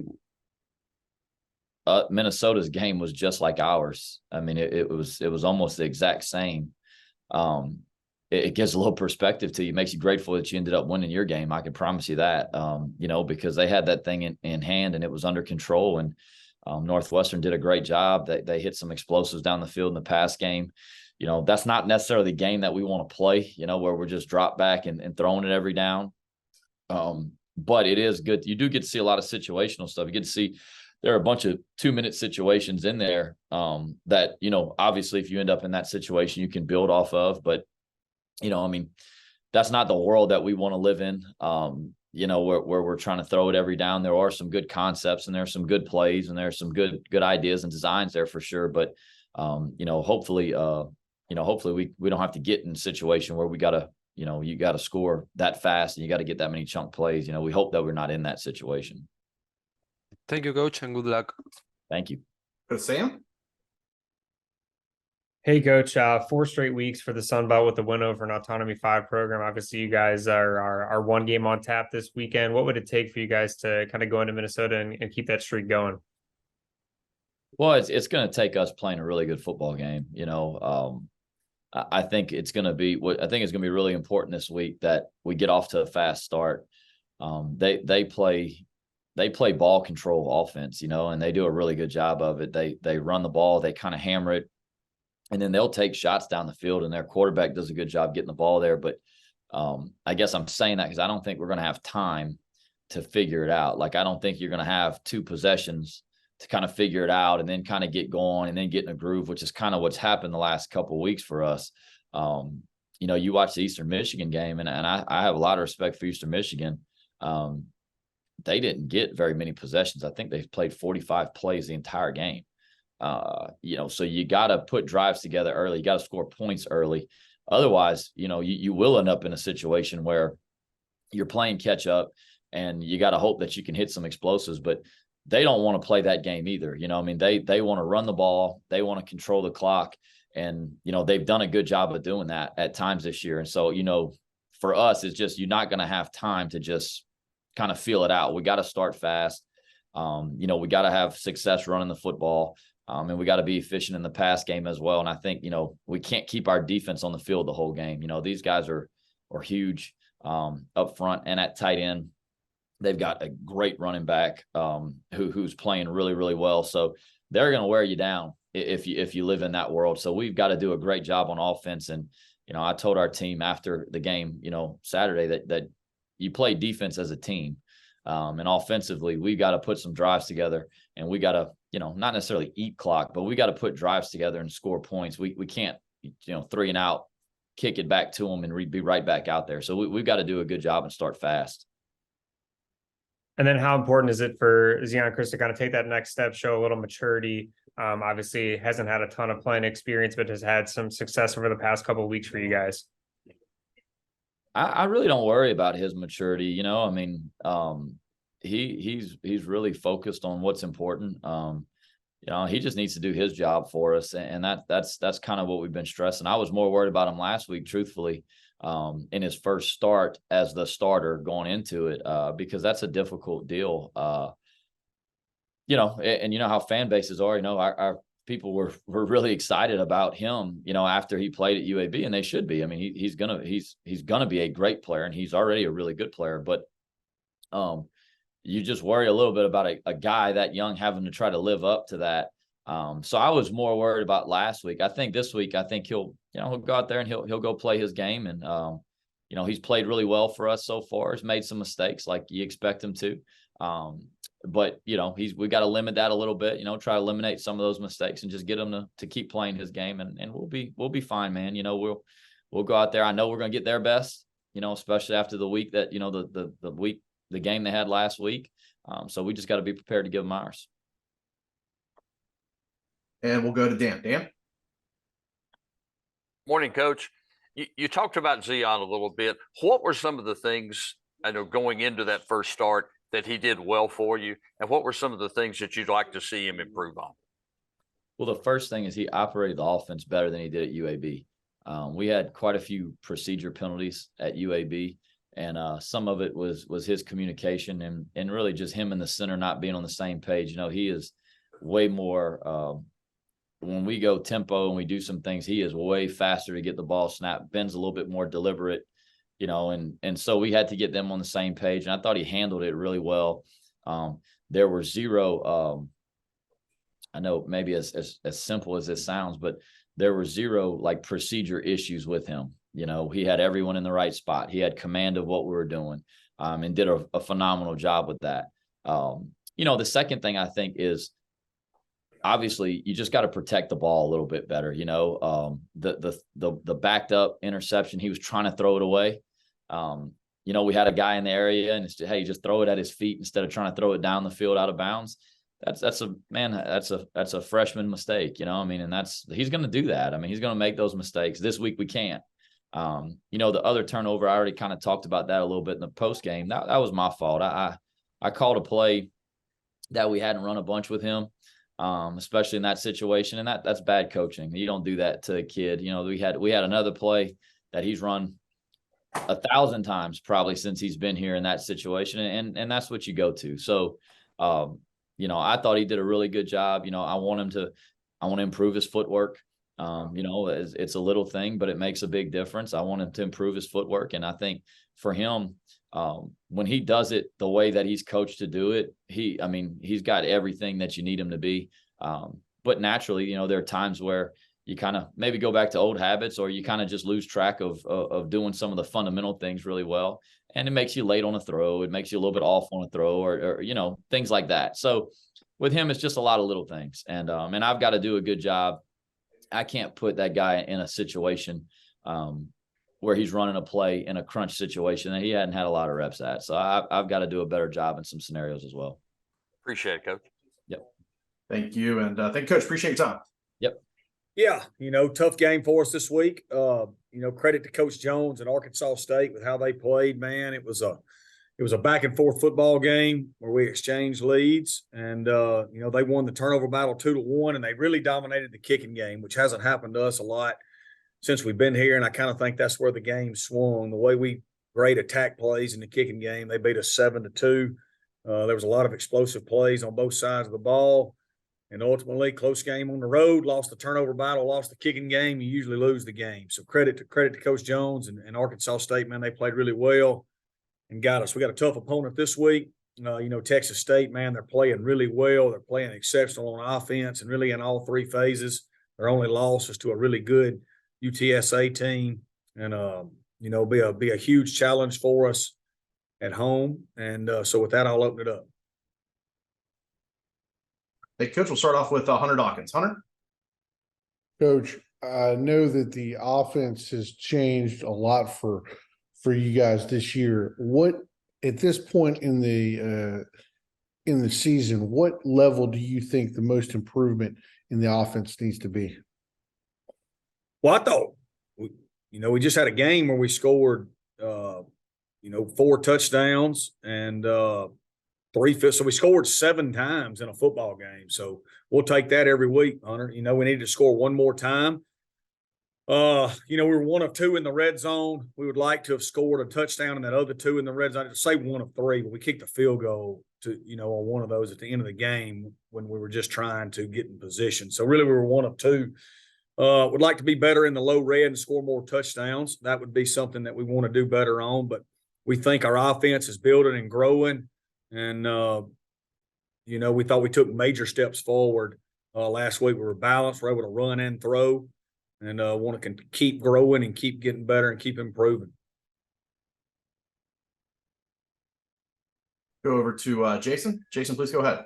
Minnesota's game was just like ours. I mean, it was almost the exact same. It gives a little perspective to you, makes you grateful that you ended up winning your game. I can promise you that, because they had that thing in hand and it was under control. And Northwestern did a great job. They hit some explosives down the field in the pass game. That's not necessarily the game that we want to play, where we're just drop back and throwing it every down. But it is good. You do get to see a lot of situational stuff. You get to see there are a bunch of 2-minute situations in there that, obviously if you end up in that situation, you can build off of. But, that's not the world that we want to live in, where we're trying to throw it every down. There are some good concepts and there's some good plays and there's some good ideas and designs there for sure. But, hopefully we don't have to get in a situation where we got to, you got to score that fast and you got to get that many chunk plays. We hope that we're not in that situation. Thank you, Coach, and good luck. Thank you. Sam? Hey, Coach. 4 straight weeks for the Sun Belt with the win over an Autonomy 5 program. Obviously, you guys are one game on tap this weekend. What would it take for you guys to kind of go into Minnesota and keep that streak going? Well, it's going to take us playing a really good football game. I think it's going to be really important this week that we get off to a fast start. They play ball control offense, and they do a really good job of it. They run the ball, they kind of hammer it, and then they'll take shots down the field, and their quarterback does a good job getting the ball there. But I guess I'm saying that because I don't think we're going to have time to figure it out. Like, I don't think you're going to have 2 possessions to kind of figure it out and then kind of get going and then get in a groove, which is kind of what's happened the last couple of weeks for us. You watch the Eastern Michigan game, and I have a lot of respect for Eastern Michigan. They didn't get very many possessions. I think they've played 45 plays the entire game. So you got to put drives together early. You got to score points early. Otherwise, you will end up in a situation where you're playing catch up and you got to hope that you can hit some explosives, but they don't want to play that game either. They want to run the ball. They want to control the clock. And, they've done a good job of doing that at times this year. And so, for us, it's just, you're not going to have time to just kind of feel it out. We got to start fast. We got to have success running the football. And we got to be efficient in the pass game as well. And I think, we can't keep our defense on the field the whole game. These guys are huge up front and at tight end. They've got a great running back who's playing really, really well. So they're going to wear you down if you live in that world. So we've got to do a great job on offense. And, I told our team after the game, Saturday that you play defense as a team. And offensively, we got to put some drives together, and we got to, not necessarily eat clock, but we got to put drives together and score points. We can't, 3 and out, kick it back to them and be right back out there. So we've got to do a good job and start fast. And then how important is it for Zion Chris to kind of take that next step, show a little maturity? Obviously hasn't had a ton of playing experience, but has had some success over the past couple of weeks for you guys. I really don't worry about his maturity. He's really focused on what's important. He just needs to do his job for us. And that's kind of what we've been stressing. I was more worried about him last week, truthfully, in his first start as the starter going into it, because that's a difficult deal. And how fan bases are, our people were really excited about him, after he played at UAB, and they should be. I mean, he's gonna be a great player, and he's already a really good player. But you just worry a little bit about a guy that young having to try to live up to that. So I was more worried about last week. I think this week, he'll go out there and he'll go play his game. And, he's played really well for us so far. He's made some mistakes like you expect him to. but we got to limit that a little bit, try to eliminate some of those mistakes and just get him to keep playing his game, and we'll be fine, man. We'll go out there. I know we're going to get their best, especially after the week that, the game they had last week. So we just got to be prepared to give them ours. And we'll go to Dan. Dan? Morning, Coach. You talked about Zion a little bit. What were some of the things, I know, going into that first start that he did well for you? And what were some of the things that you'd like to see him improve on? Well, the first thing is he operated the offense better than he did at UAB. We had quite a few procedure penalties at UAB, and some of it was his communication and really just him in the center not being on the same page. He is way more when we go tempo and we do some things, he is way faster to get the ball snapped. Ben's a little bit more deliberate, and so we had to get them on the same page. And I thought he handled it really well. There were zero, I know maybe as simple as this sounds, but there were zero like procedure issues with him. He had everyone in the right spot. He had command of what we were doing, and did a phenomenal job with that. The second thing I think is, obviously you just got to protect the ball a little bit better. The backed up interception, he was trying to throw it away. We had a guy in the area and hey, just throw it at his feet instead of trying to throw it down the field out of bounds. That's a freshman mistake, and he's going to do that. He's going to make those mistakes. This week we can't. The other turnover, I already kind of talked about that a little bit in the post game. That was my fault. I called a play that we hadn't run a bunch with him. Especially in that situation, and that's bad coaching. You don't do that to a kid. We had another play that he's run 1,000 times probably since he's been here in that situation, and that's what you go to. So, I thought he did a really good job. I want to improve his footwork. It's a little thing, but it makes a big difference. I want him to improve his footwork, and I think for him, when he does it the way that he's coached to do it, he's got everything that you need him to be. But naturally, there are times where you kind of maybe go back to old habits, or you kind of just lose track of doing some of the fundamental things really well. And it makes you late on a throw. It makes you a little bit off on a throw or things like that. So with him, it's just a lot of little things. And I've got to do a good job. I can't put that guy in a situation, where he's running a play in a crunch situation that he hadn't had a lot of reps at. So I've got to do a better job in some scenarios as well. Appreciate it, Coach. Yep. Thank you. And thank you, Coach. Appreciate your time. Yep. Yeah. Tough game for us this week. Credit to Coach Jones and Arkansas State with how they played, man. It was a back and forth football game where we exchanged leads, and they won the turnover battle 2-1, and they really dominated the kicking game, which hasn't happened to us a lot since we've been here. And I kind of think that's where the game swung. The way we grade attack plays in the kicking game, they beat us 7-2. There was a lot of explosive plays on both sides of the ball, and ultimately close game on the road, lost the turnover battle, lost the kicking game. You usually lose the game. So credit to Coach Jones and Arkansas State, man. They played really well and got us. We got a tough opponent this week. Texas State, man, they're playing really well. They're playing exceptional on offense and really in all three phases. Their only loss is to a really good UTSA team, and be a huge challenge for us at home. And so with that, I'll open it up. Hey, Coach, we'll start off with Hunter Dawkins. Hunter? Coach, I know that the offense has changed a lot for you guys this year. What, at this point in the season, what level do you think the most improvement in the offense needs to be? Well, I thought, we just had a game where we scored, 4 touchdowns and 3 fifths. So we scored 7 times in a football game. So we'll take that every week, Hunter. We need to score one more time. We were 1 of 2 in the red zone. We would like to have scored a touchdown in that other 2 in the red zone. I'd say 1 of 3, but we kicked a field goal to, on one of those at the end of the game when we were just trying to get in position. So really we were 1 of 2. Would like to be better in the low red and score more touchdowns. That would be something that we want to do better on, but we think our offense is building and growing. And, we thought we took major steps forward last week. We were balanced. We're able to run and throw, and want to keep growing and keep getting better and keep improving. Go over to Jason. Jason, please go ahead.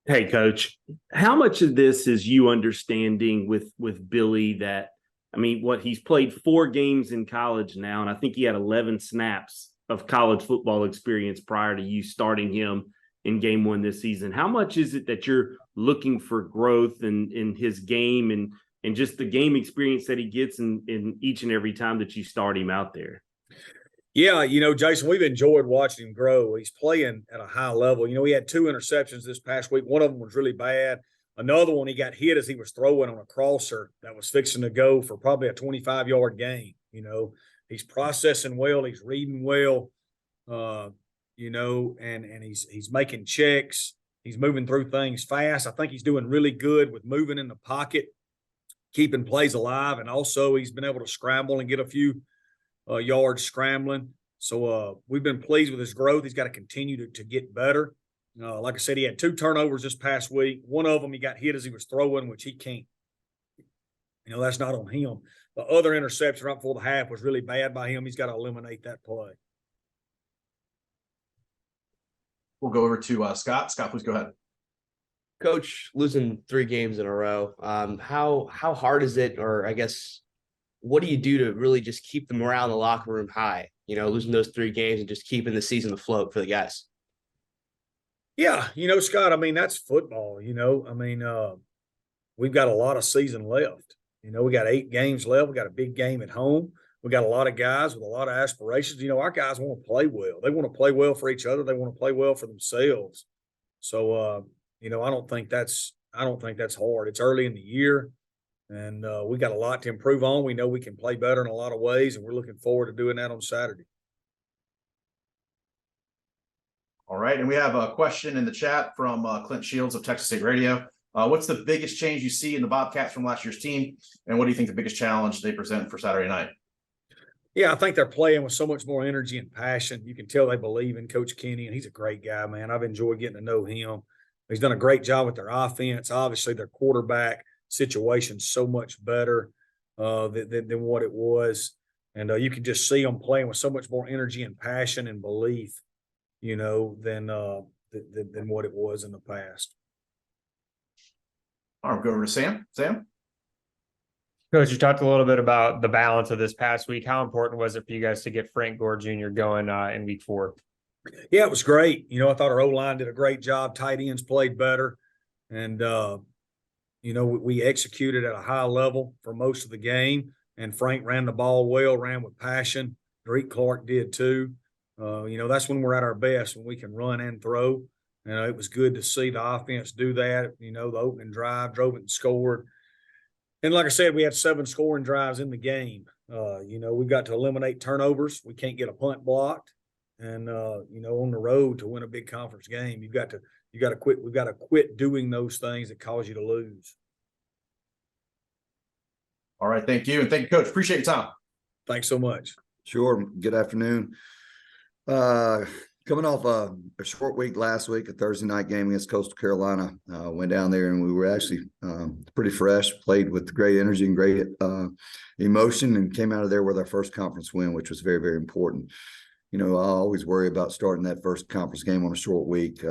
Hey, Coach, how much of this is you understanding with Billy that, I mean, what he's played 4 games in college now, and I think he had 11 snaps of college football experience prior to you starting him in game 1 this season. How much is it that you're looking for growth in his game and just the game experience that he gets in each and every time that you start him out there? Yeah, Jason, we've enjoyed watching him grow. He's playing at a high level. He had 2 interceptions this past week. One of them was really bad. Another one, he got hit as he was throwing on a crosser that was fixing to go for probably a 25-yard gain. He's processing well. He's reading well, and he's making checks. He's moving through things fast. I think he's doing really good with moving in the pocket, keeping plays alive, and also he's been able to scramble and get a few yards scrambling. So we've been pleased with his growth. He's got to continue to get better. Like I said, he had 2 turnovers this past week. One of them he got hit as he was throwing, which he can't. That's not on him. The other interception right before the half was really bad by him. He's got to eliminate that play. We'll go over to Scott. Scott, please go ahead. Coach, losing 3 games in a row. How hard is it, or I guess, what do you do to really just keep the morale in the locker room high? Losing those 3 games and just keeping the season afloat for the guys. Yeah, Scott, I mean, that's football, we've got a lot of season left. We got 8 games left. We got a big game at home. We got a lot of guys with a lot of aspirations. Our guys want to play well. They want to play well for each other. They want to play well for themselves. So, I don't think that's hard. It's early in the year, and we got a lot to improve on. We know we can play better in a lot of ways, and we're looking forward to doing that on Saturday. All right, and we have a question in the chat from Clint Shields of Texas State Radio. What's the biggest change you see in the Bobcats from last year's team, and what do you think the biggest challenge they present for Saturday night? Yeah, I think they're playing with so much more energy and passion. You can tell they believe in Coach Kinne, and he's a great guy, man. I've enjoyed getting to know him. He's done a great job with their offense. Obviously, their quarterback situation's so much better than what it was. And you can just see them playing with so much more energy and passion and belief, than what it was in the past. All right, we'll go over to Sam. Sam? Coach, you talked a little bit about the balance of this past week. How important was it for you guys to get Frank Gore Jr. going in week 4? Yeah, it was great. I thought our O-line did a great job. Tight ends played better. And, we executed at a high level for most of the game. And Frank ran the ball well, ran with passion. Drake Clark did too. That's when we're at our best, when we can run and throw. It was good to see the offense do that. The opening drive, drove it and scored. And like I said, we had 7 scoring drives in the game. We've got to eliminate turnovers. We can't get a punt blocked. And, on the road to win a big conference game, we've got to quit doing those things that cause you to lose. All right. Thank you. And thank you, Coach. Appreciate your time. Thanks so much. Sure. Good afternoon. Coming off a short week last week, a Thursday night game against Coastal Carolina, went down there and we were actually pretty fresh, played with great energy and great emotion, and came out of there with our first conference win, which was very, very important. I always worry about starting that first conference game on a short week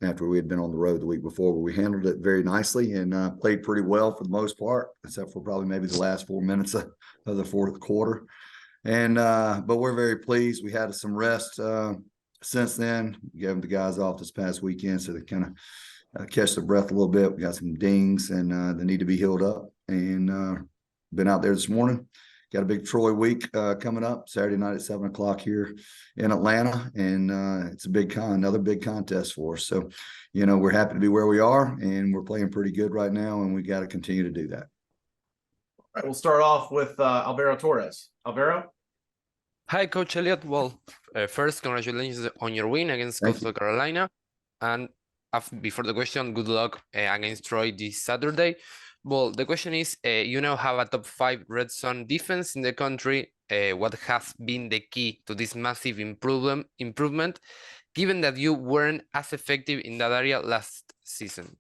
after we had been on the road the week before, but we handled it very nicely and played pretty well for the most part, except for probably maybe the last 4 minutes of the fourth quarter. And but we're very pleased. We had some rest since then. We gave the guys off this past weekend so they kind of catch their breath a little bit. We got some dings and they need to be healed up. And been out there this morning. Got a big Troy week coming up Saturday night at 7:00 here in Atlanta, and it's another big contest for us. So, we're happy to be where we are, and we're playing pretty good right now, and we got to continue to do that. All right, we'll start off with Alvaro Torres. Alvaro? Hi, Coach Elliott. Well, first, congratulations on your win against Coastal Carolina. And before the question, good luck against Troy this Saturday. Well, the question is, you now have a top 5 red zone defense in the country. What has been the key to this massive improvement, given that you weren't as effective in that area last season?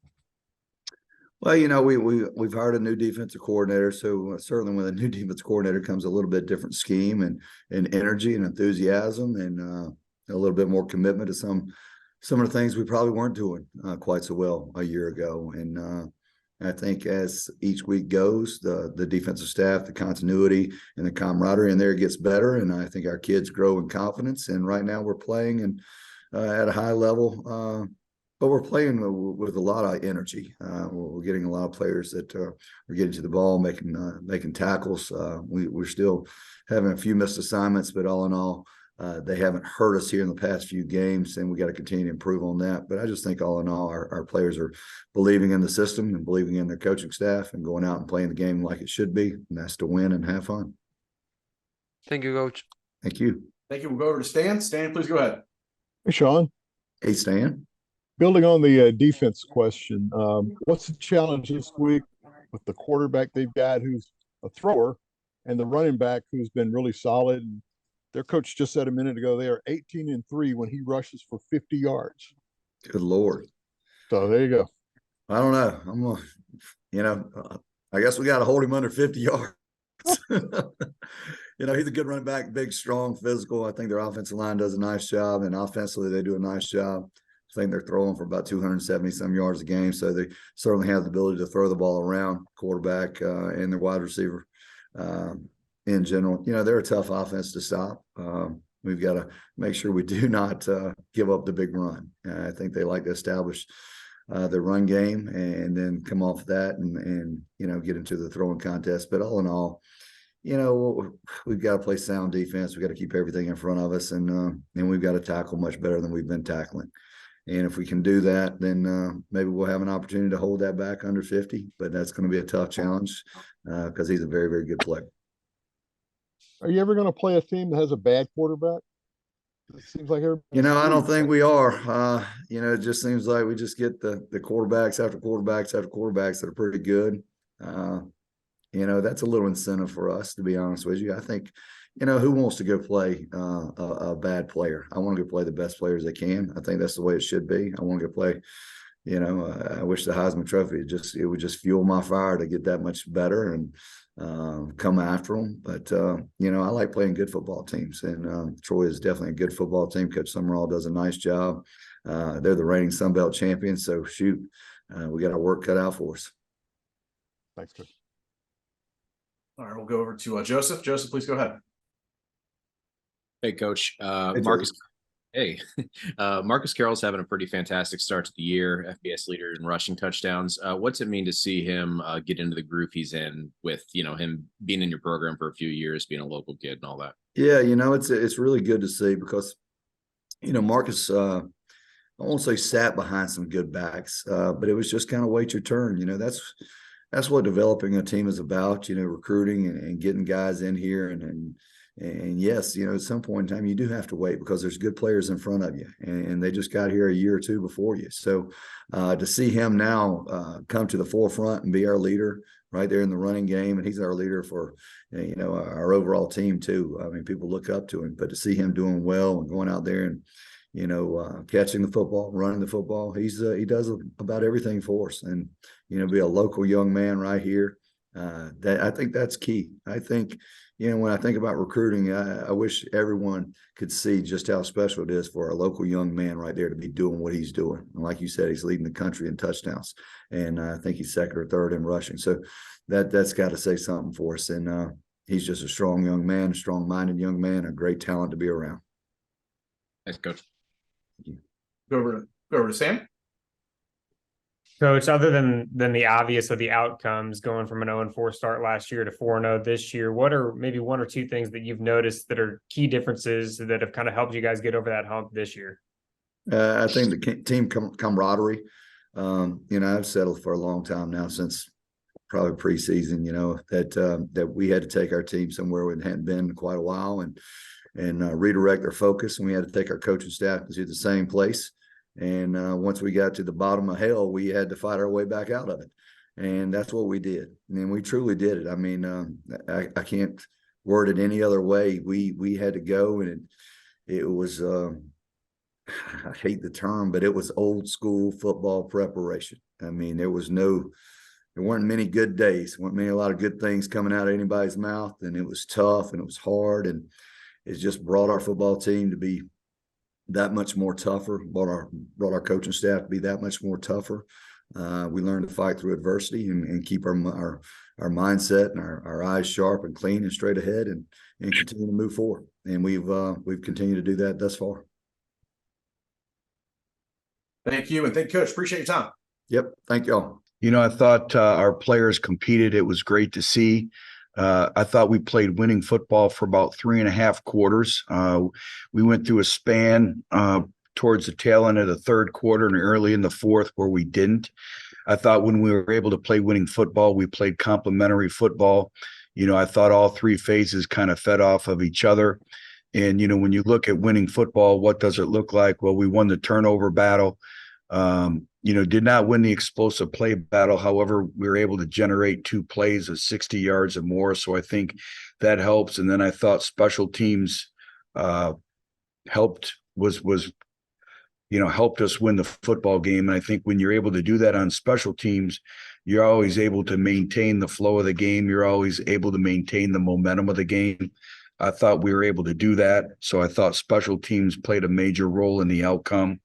Well, we've hired a new defensive coordinator, so certainly with a new defensive coordinator comes a little bit different scheme and energy and enthusiasm, and a little bit more commitment to some of the things we probably weren't doing quite so well a year ago. And I think as each week goes, the defensive staff, the continuity and the camaraderie in there gets better. And I think our kids grow in confidence. And right now we're playing and at a high level, but we're playing with a lot of energy. We're getting a lot of players that are getting to the ball, making tackles. We're still having a few missed assignments, but all in all, they haven't hurt us here in the past few games, and we got to continue to improve on that. But I just think all in all, our players are believing in the system and believing in their coaching staff and going out and playing the game like it should be, and that's to win and have fun. Thank you, Coach. Thank you. Thank you. We'll go over to Stan. Stan, please go ahead. Hey, Shawn. Hey, Stan. Building on the defense question, what's the challenge this week with the quarterback they've got who's a thrower and the running back who's been really solid? And their coach just said a minute ago they are 18-3 when he rushes for 50 yards. Good Lord. So there you go. I don't know. I guess we got to hold him under 50 yards. He's a good running back, big, strong, physical. I think their offensive line does a nice job, and offensively they do a nice job. I think they're throwing for about 270-some yards a game, so they certainly have the ability to throw the ball around, quarterback and their wide receiver in general. They're a tough offense to stop. We've got to make sure we do not give up the big run. I think they like to establish the run game and then come off that and get into the throwing contest. But all in all, we've got to play sound defense. We've got to keep everything in front of us, and we've got to tackle much better than we've been tackling. And if we can do that, then maybe we'll have an opportunity to hold that back under 50. But that's going to be a tough challenge because he's a very, very good player. Are you ever going to play a team that has a bad quarterback? It seems like I don't think we are. It just seems like we just get the quarterbacks after quarterbacks after quarterbacks that are pretty good. That's a little incentive for us, to be honest with you. I think, who wants to go play a bad player? I want to go play the best players they can. I think that's the way it should be. I want to go play, I wish the Heisman Trophy, it would just fuel my fire to get that much better and come after them. But, I like playing good football teams, and Troy is definitely a good football team. Coach Sumrall does a nice job. They're the reigning Sun Belt champions. So shoot, we got our work cut out for us. Thanks, Coach. All right, we'll go over to Joseph. Joseph, please go ahead. Hey, Coach. Hey, Marcus. Hey, Marcus Carroll's having a pretty fantastic start to the year. FBS leader in rushing touchdowns. What's it mean to see him get into the groove he's in with, him being in your program for a few years, being a local kid and all that? Yeah, it's really good to see because, Marcus, I won't say sat behind some good backs, but it was just kind of wait your turn. That's what developing a team is about, recruiting and getting guys in here. And yes, at some point in time, you do have to wait because there's good players in front of you and they just got here a year or two before you. So to see him now come to the forefront and be our leader right there in the running game, and he's our leader for, our overall team too. I mean, people look up to him, but to see him doing well and going out there and, catching the football, running the football, he does about everything for us. And, be a local young man right here. I think that's key. I think, when I think about recruiting, I wish everyone could see just how special it is for a local young man right there to be doing what he's doing. And like you said, he's leading the country in touchdowns, and I think he's second or third in rushing. So that's got to say something for us. And he's just a strong young man, a strong-minded young man, a great talent to be around. Thanks, Coach. Go over to Sam. Coach, other than the obvious of the outcomes going from an 0-4 start last year to 4-0 this year, what are maybe one or two things that you've noticed that are key differences that have kind of helped you guys get over that hump this year? I think the team camaraderie. I've settled for a long time now, since probably preseason, that we had to take our team somewhere we hadn't been in quite a while and redirect their focus. And we had to take our coaching staff to the same place. And once we got to the bottom of hell, we had to fight our way back out of it. And that's what we did. And we truly did it. I mean, I can't word it any other way. We had to go, and it was, I hate the term, but it was old school football preparation. I mean, there weren't many good days. There weren't a lot of good things coming out of anybody's mouth. And it was tough and it was hard. And it just brought our football team to be that much more tougher, brought our coaching staff to be that much more tougher. We learned to fight through adversity and keep our mindset and our eyes sharp and clean and straight ahead and continue to move forward. And we've continued to do that thus far. Thank you. And thank you, Coach. Appreciate your time. Yep. Thank y'all. You know, I thought our players competed. It was great to see. I thought we played winning football for about 3.5 quarters. We went through a span towards the tail end of the third quarter and early in the fourth where we didn't. I thought when we were able to play winning football, we played complementary football. You know, I thought all three phases kind of fed off of each other. And, you know, when you look at winning football, what does it look like? Well, we won the turnover battle. You know, did not win the explosive play battle. However, we were able to generate 2 plays of 60 yards or more. So I think that helps. And then I thought special teams helped us win the football game. And I think when you're able to do that on special teams, you're always able to maintain the flow of the game. You're always able to maintain the momentum of the game. I thought we were able to do that. So I thought special teams played a major role in the outcome.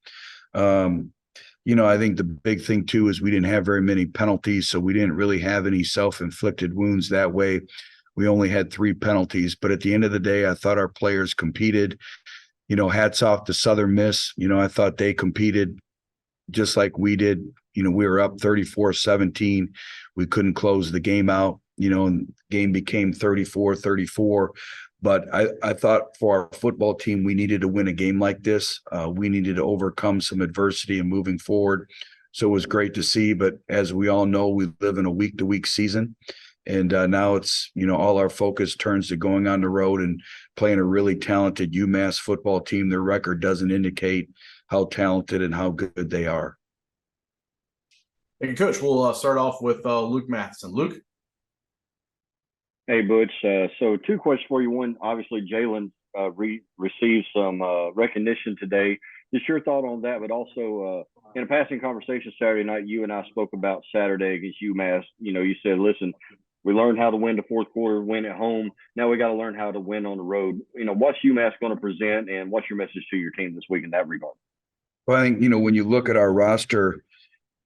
You know, I think the big thing too is we didn't have very many penalties, so we didn't really have any self-inflicted wounds that way. We only had 3 penalties, but at the end of the day, I thought our players competed. You know, hats off to Southern Miss. You know, I thought they competed just like we did. You know, we were up 34-17. We couldn't close the game out, you know, and the game became 34-34. But I thought for our football team, we needed to win a game like this. We needed to overcome some adversity and moving forward. So it was great to see. But as we all know, we live in a week-to-week season. And now it's, you know, all our focus turns to going on the road and playing a really talented UMass football team. Their record doesn't indicate how talented and how good they are. Thank you, Coach. We'll start off with Luke Matheson. Luke? Hey, Butch. So 2 questions for you. One, obviously, Jalen received some recognition today. Just your thought on that, but also in a passing conversation Saturday night, you and I spoke about Saturday against UMass. You know, you said, listen, we learned how to win the fourth quarter, win at home. Now we got to learn how to win on the road. You know, what's UMass going to present, and what's your message to your team this week in that regard? Well, I think, you know, when you look at our roster,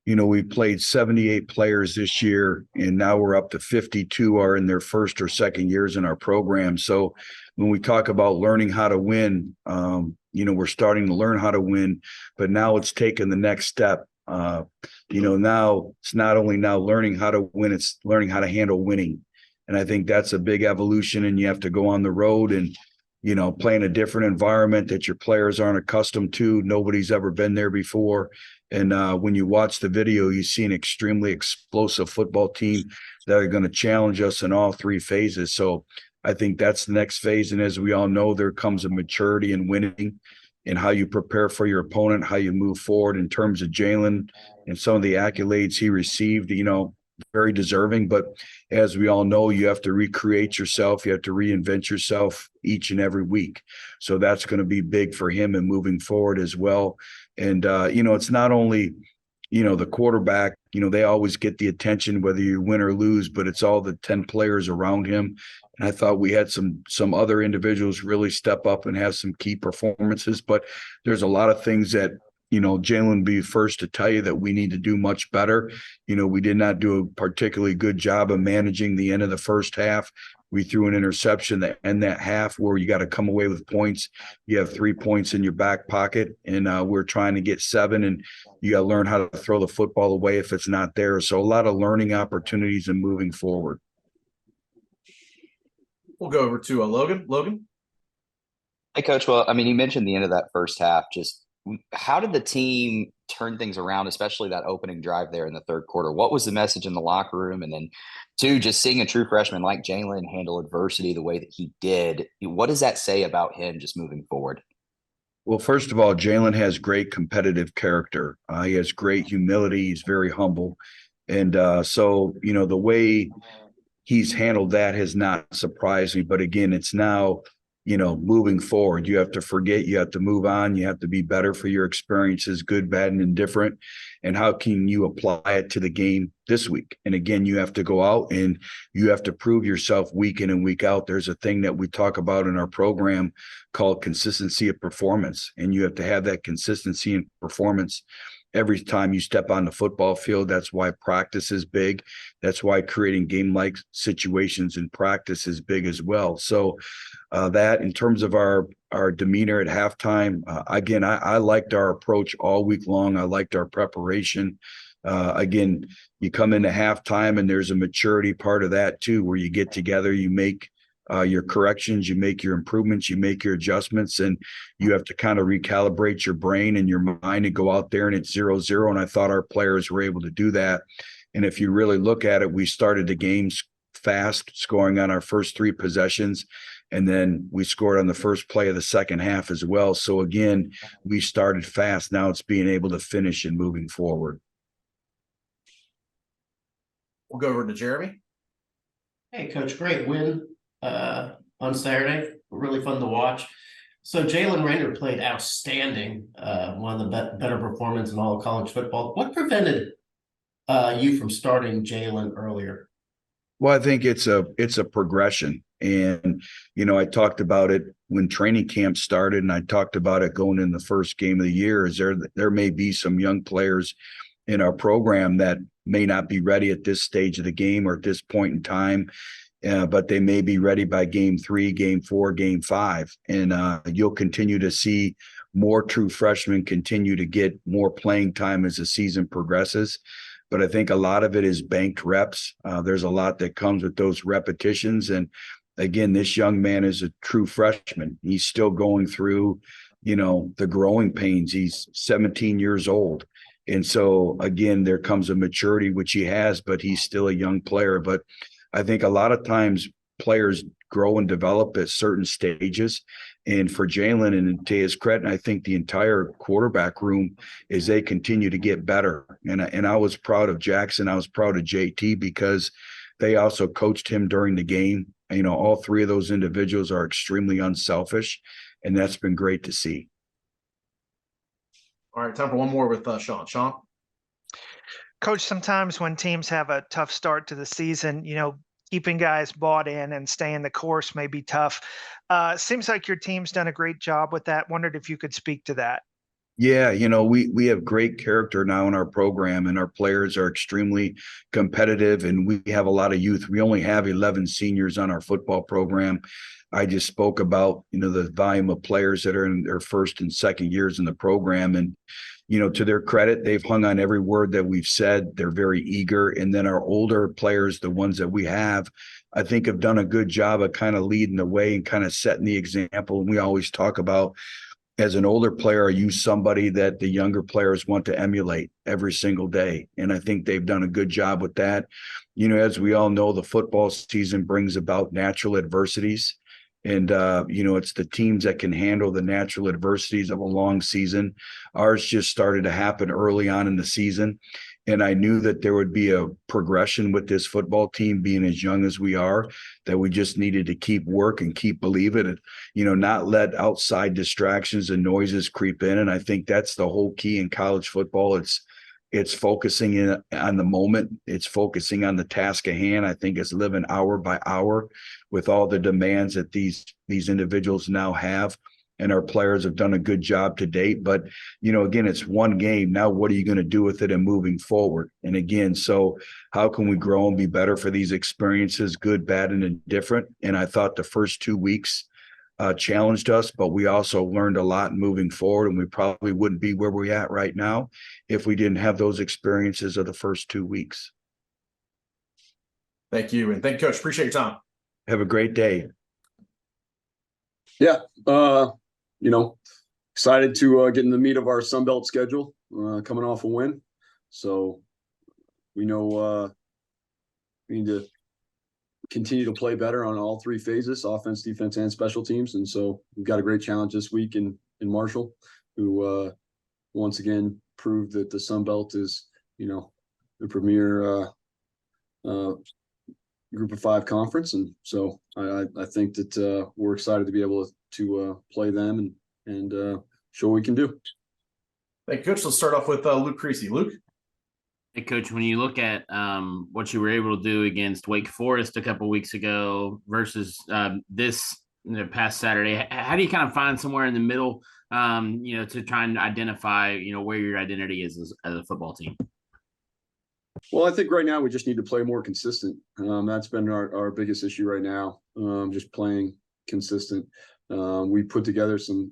you know, we played 78 players this year, and now we're up to 52 are in their first or second years in our program. So when we talk about learning how to win, you know, we're starting to learn how to win, but now it's taken the next step. You know, now it's not only now learning how to win, it's learning how to handle winning. And I think that's a big evolution, and you have to go on the road and, you know, play in a different environment that your players aren't accustomed to. Nobody's ever been there before. And when you watch the video, you see an extremely explosive football team that are going to challenge us in all 3 phases. So I think that's the next phase. And as we all know, there comes a maturity in winning and how you prepare for your opponent, how you move forward in terms of Jalen and some of the accolades he received, you know, very deserving. But as we all know, you have to recreate yourself. You have to reinvent yourself each and every week. So that's going to be big for him and moving forward as well. And, you know, it's not only, you know, the quarterback, you know, they always get the attention whether you win or lose, but it's all the 10 players around him. And I thought we had some other individuals really step up and have some key performances. But there's a lot of things that, you know, Jalen would be first to tell you that we need to do much better. You know, we did not do a particularly good job of managing the end of the first half. We threw an interception that end that half where you got to come away with points. You have 3 points in your back pocket, and we're trying to get 7, and you got to learn how to throw the football away if it's not there. So a lot of learning opportunities and moving forward. We'll go over to Logan. Logan? Hey, Coach. Well, I mean, you mentioned the end of that first half. Just how did the team turn things around, especially that opening drive there in the third quarter? What was the message in the locker room? And then, 2, just seeing a true freshman like Jalen handle adversity the way that he did, what does that say about him just moving forward? Well, first of all, Jalen has great competitive character. He has great humility. He's very humble. And so, you know, the way he's handled that has not surprised me. But again, it's now moving forward. You have to forget, you have to move on, you have to be better for your experiences, good, bad, and indifferent. And how can you apply it to the game this week? And again, you have to go out and you have to prove yourself week in and week out. There's a thing that we talk about in our program called consistency of performance. And you have to have that consistency in performance every time you step on the football field. That's why practice is big. That's why creating game-like situations in practice is big as well. So that in terms of our demeanor at halftime, again, I liked our approach all week long. I liked our preparation. Again, you come into halftime and there's a maturity part of that too, where you get together, you make your corrections, you make your improvements, you make your adjustments, and you have to kind of recalibrate your brain and your mind and go out there and it's 0-0. And I thought our players were able to do that. And if you really look at it, we started the games fast, scoring on our first 3 possessions. And then we scored on the first play of the second half as well. So again, we started fast. Now it's being able to finish and moving forward. We'll go over to Jeremy. Hey, Coach, great win on Saturday. Really fun to watch. So Jalen Raynor played outstanding, one of the better performance in all of college football. What prevented you from starting Jalen earlier? Well, I think it's a progression. And, I talked about it when training camp started, and I talked about it going in the first game of the year. Is there may be some young players in our program that may not be ready at this stage of the game or at this point in time, but they may be ready by game 3, game 4, game 5. And you'll continue to see more true freshmen continue to get more playing time as the season progresses. But I think a lot of it is banked reps. There's a lot that comes with those repetitions. And again, this young man is a true freshman. He's still going through, the growing pains. He's 17 years old. And so, again, there comes a maturity, which he has, but he's still a young player. But I think a lot of times players grow and develop at certain stages. And for Jalen, and to his credit, I think the entire quarterback room, is they continue to get better. And I was proud of Jackson. I was proud of JT because they also coached him during the game. All 3 of those individuals are extremely unselfish, and that's been great to see. All right, time for one more with Shawn. Shawn? Coach, sometimes when teams have a tough start to the season, keeping guys bought in and staying the course may be tough. Seems like your team's done a great job with that. Wondered if you could speak to that. Yeah, we have great character now in our program, and our players are extremely competitive, and we have a lot of youth. We only have 11 seniors on our football program. I just spoke about, the volume of players that are in their first and second years in the program. And, to their credit, they've hung on every word that we've said. They're very eager. And then our older players, the ones that we have, I think have done a good job of kind of leading the way and kind of setting the example. And we always talk about, as an older player, are you somebody that the younger players want to emulate every single day? And I think they've done a good job with that. As we all know, the football season brings about natural adversities. And, it's the teams that can handle the natural adversities of a long season. Ours just started to happen early on in the season. And I knew that there would be a progression with this football team being as young as we are, that we just needed to keep work and keep believing it, not let outside distractions and noises creep in. And I think that's the whole key in college football. It's focusing in on the moment. It's focusing on the task at hand. I think it's living hour by hour with all the demands that these individuals now have. And our players have done a good job to date. But, again, it's one game. Now, what are you going to do with it and moving forward? And again, so how can we grow and be better for these experiences, good, bad, and indifferent? And I thought the first 2 weeks challenged us, but we also learned a lot moving forward. And we probably wouldn't be where we're at right now if we didn't have those experiences of the first 2 weeks. Thank you. And thank you, Coach. Appreciate your time. Have a great day. Yeah. Excited to get in the meat of our Sunbelt schedule, coming off a win. So we know we need to continue to play better on all 3 phases, offense, defense, and special teams. And so we've got a great challenge this week in Marshall, who once again proved that the Sunbelt is, the premier Group of 5 conference, and so I think that we're excited to be able to play them and show what we can do. Thank you, Coach. Let's start off with Luke Creasy. Luke. Hey, Coach, when you look at what you were able to do against Wake Forest a couple weeks ago versus this past Saturday, how do you kind of find somewhere in the middle, to try and identify, where your identity is as a football team? Well, I think right now we just need to play more consistent. That's been our biggest issue right now, just playing consistent. We put together some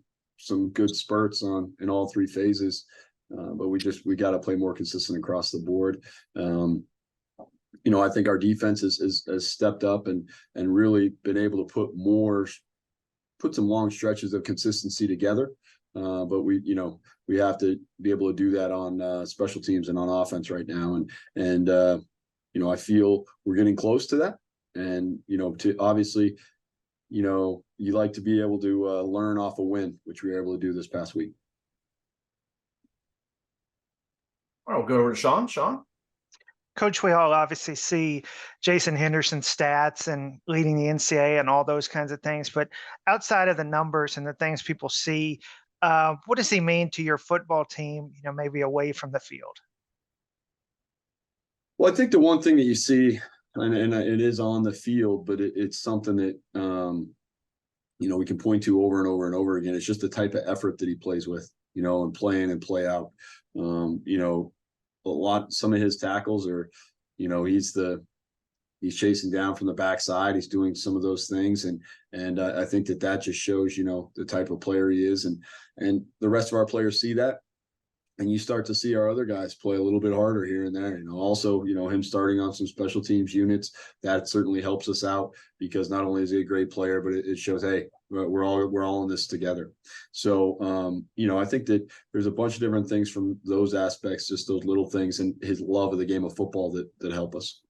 good spurts in all 3 phases. But we got to play more consistent across the board. I think our defense has stepped up and really been able to put some long stretches of consistency together. But we have to be able to do that on special teams and on offense right now. And I feel we're getting close to that. And to obviously, you like to be able to learn off a win, which we were able to do this past week. All right, we'll go over to Shawn. Shawn? Coach, we all obviously see Jason Henderson's stats and leading the NCAA and all those kinds of things. But outside of the numbers and the things people see, what does he mean to your football team, maybe away from the field? Well, I think the one thing that you see, and it is on the field, but it's something that, we can point to over and over and over again. It's just the type of effort that he plays with, and play in and play out. Some of his tackles are, he's chasing down from the backside. He's doing some of those things. And I think that just shows, the type of player he is. And the rest of our players see that. And you start to see our other guys play a little bit harder here and there. Also, him starting on some special teams units, that certainly helps us out because not only is he a great player, but it shows, hey, we're all in this together. So, I think that there's a bunch of different things from those aspects, just those little things and his love of the game of football that help us.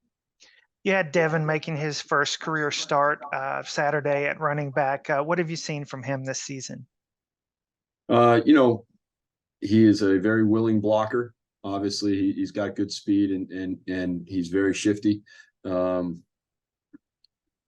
You had Devin making his first career start Saturday at running back. What have you seen from him this season? He is a very willing blocker. Obviously, he's got good speed and he's very shifty.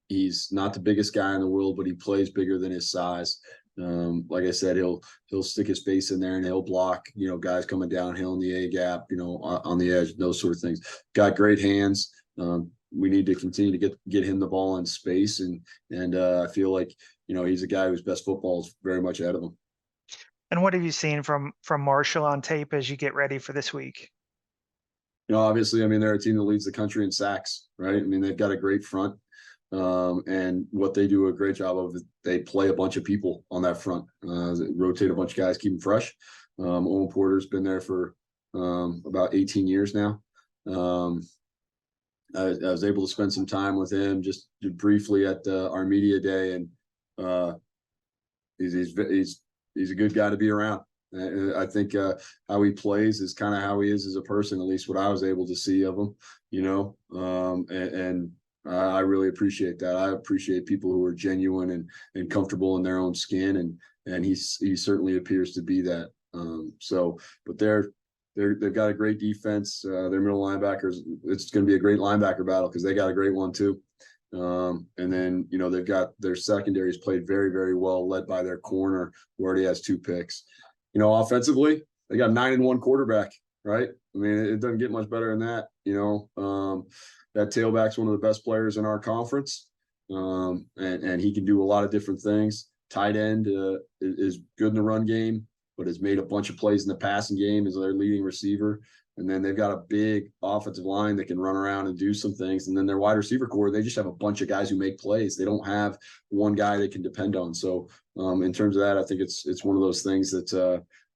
He's not the biggest guy in the world, but he plays bigger than his size. Like I said, he'll stick his face in there and he'll block, guys coming downhill in the A gap, on the edge, those sort of things. Got great hands. We need to continue to get him the ball in space, and I feel like he's a guy whose best football is very much ahead of him. And what have you seen from Marshall on tape as you get ready for this week? Obviously, they're a team that leads the country in sacks, right? They've got a great front. And what they do a great job of, they play a bunch of people on that front, rotate a bunch of guys, keep them fresh. Owen Porter's been there for about 18 years now. I was able to spend some time with him just briefly at our media day, and he's a good guy to be around. I think how he plays is kind of how he is as a person, at least what I was able to see of him, and I really appreciate that. I appreciate people who are genuine and comfortable in their own skin, and he certainly appears to be that. But they've got a great defense. Their middle linebackers, it's going to be a great linebacker battle because they got a great one too. And then they've got their secondaries played very, very well, led by their corner who already has 2 picks. Offensively, they got 9-1 quarterback, right? It doesn't get much better than that. That tailback's one of the best players in our conference, and he can do a lot of different things. Tight end is good in the run game, but has made a bunch of plays in the passing game as their leading receiver. And then they've got a big offensive line that can run around and do some things. And then their wide receiver core, they just have a bunch of guys who make plays. They don't have one guy they can depend on. So in terms of that, I think it's one of those things that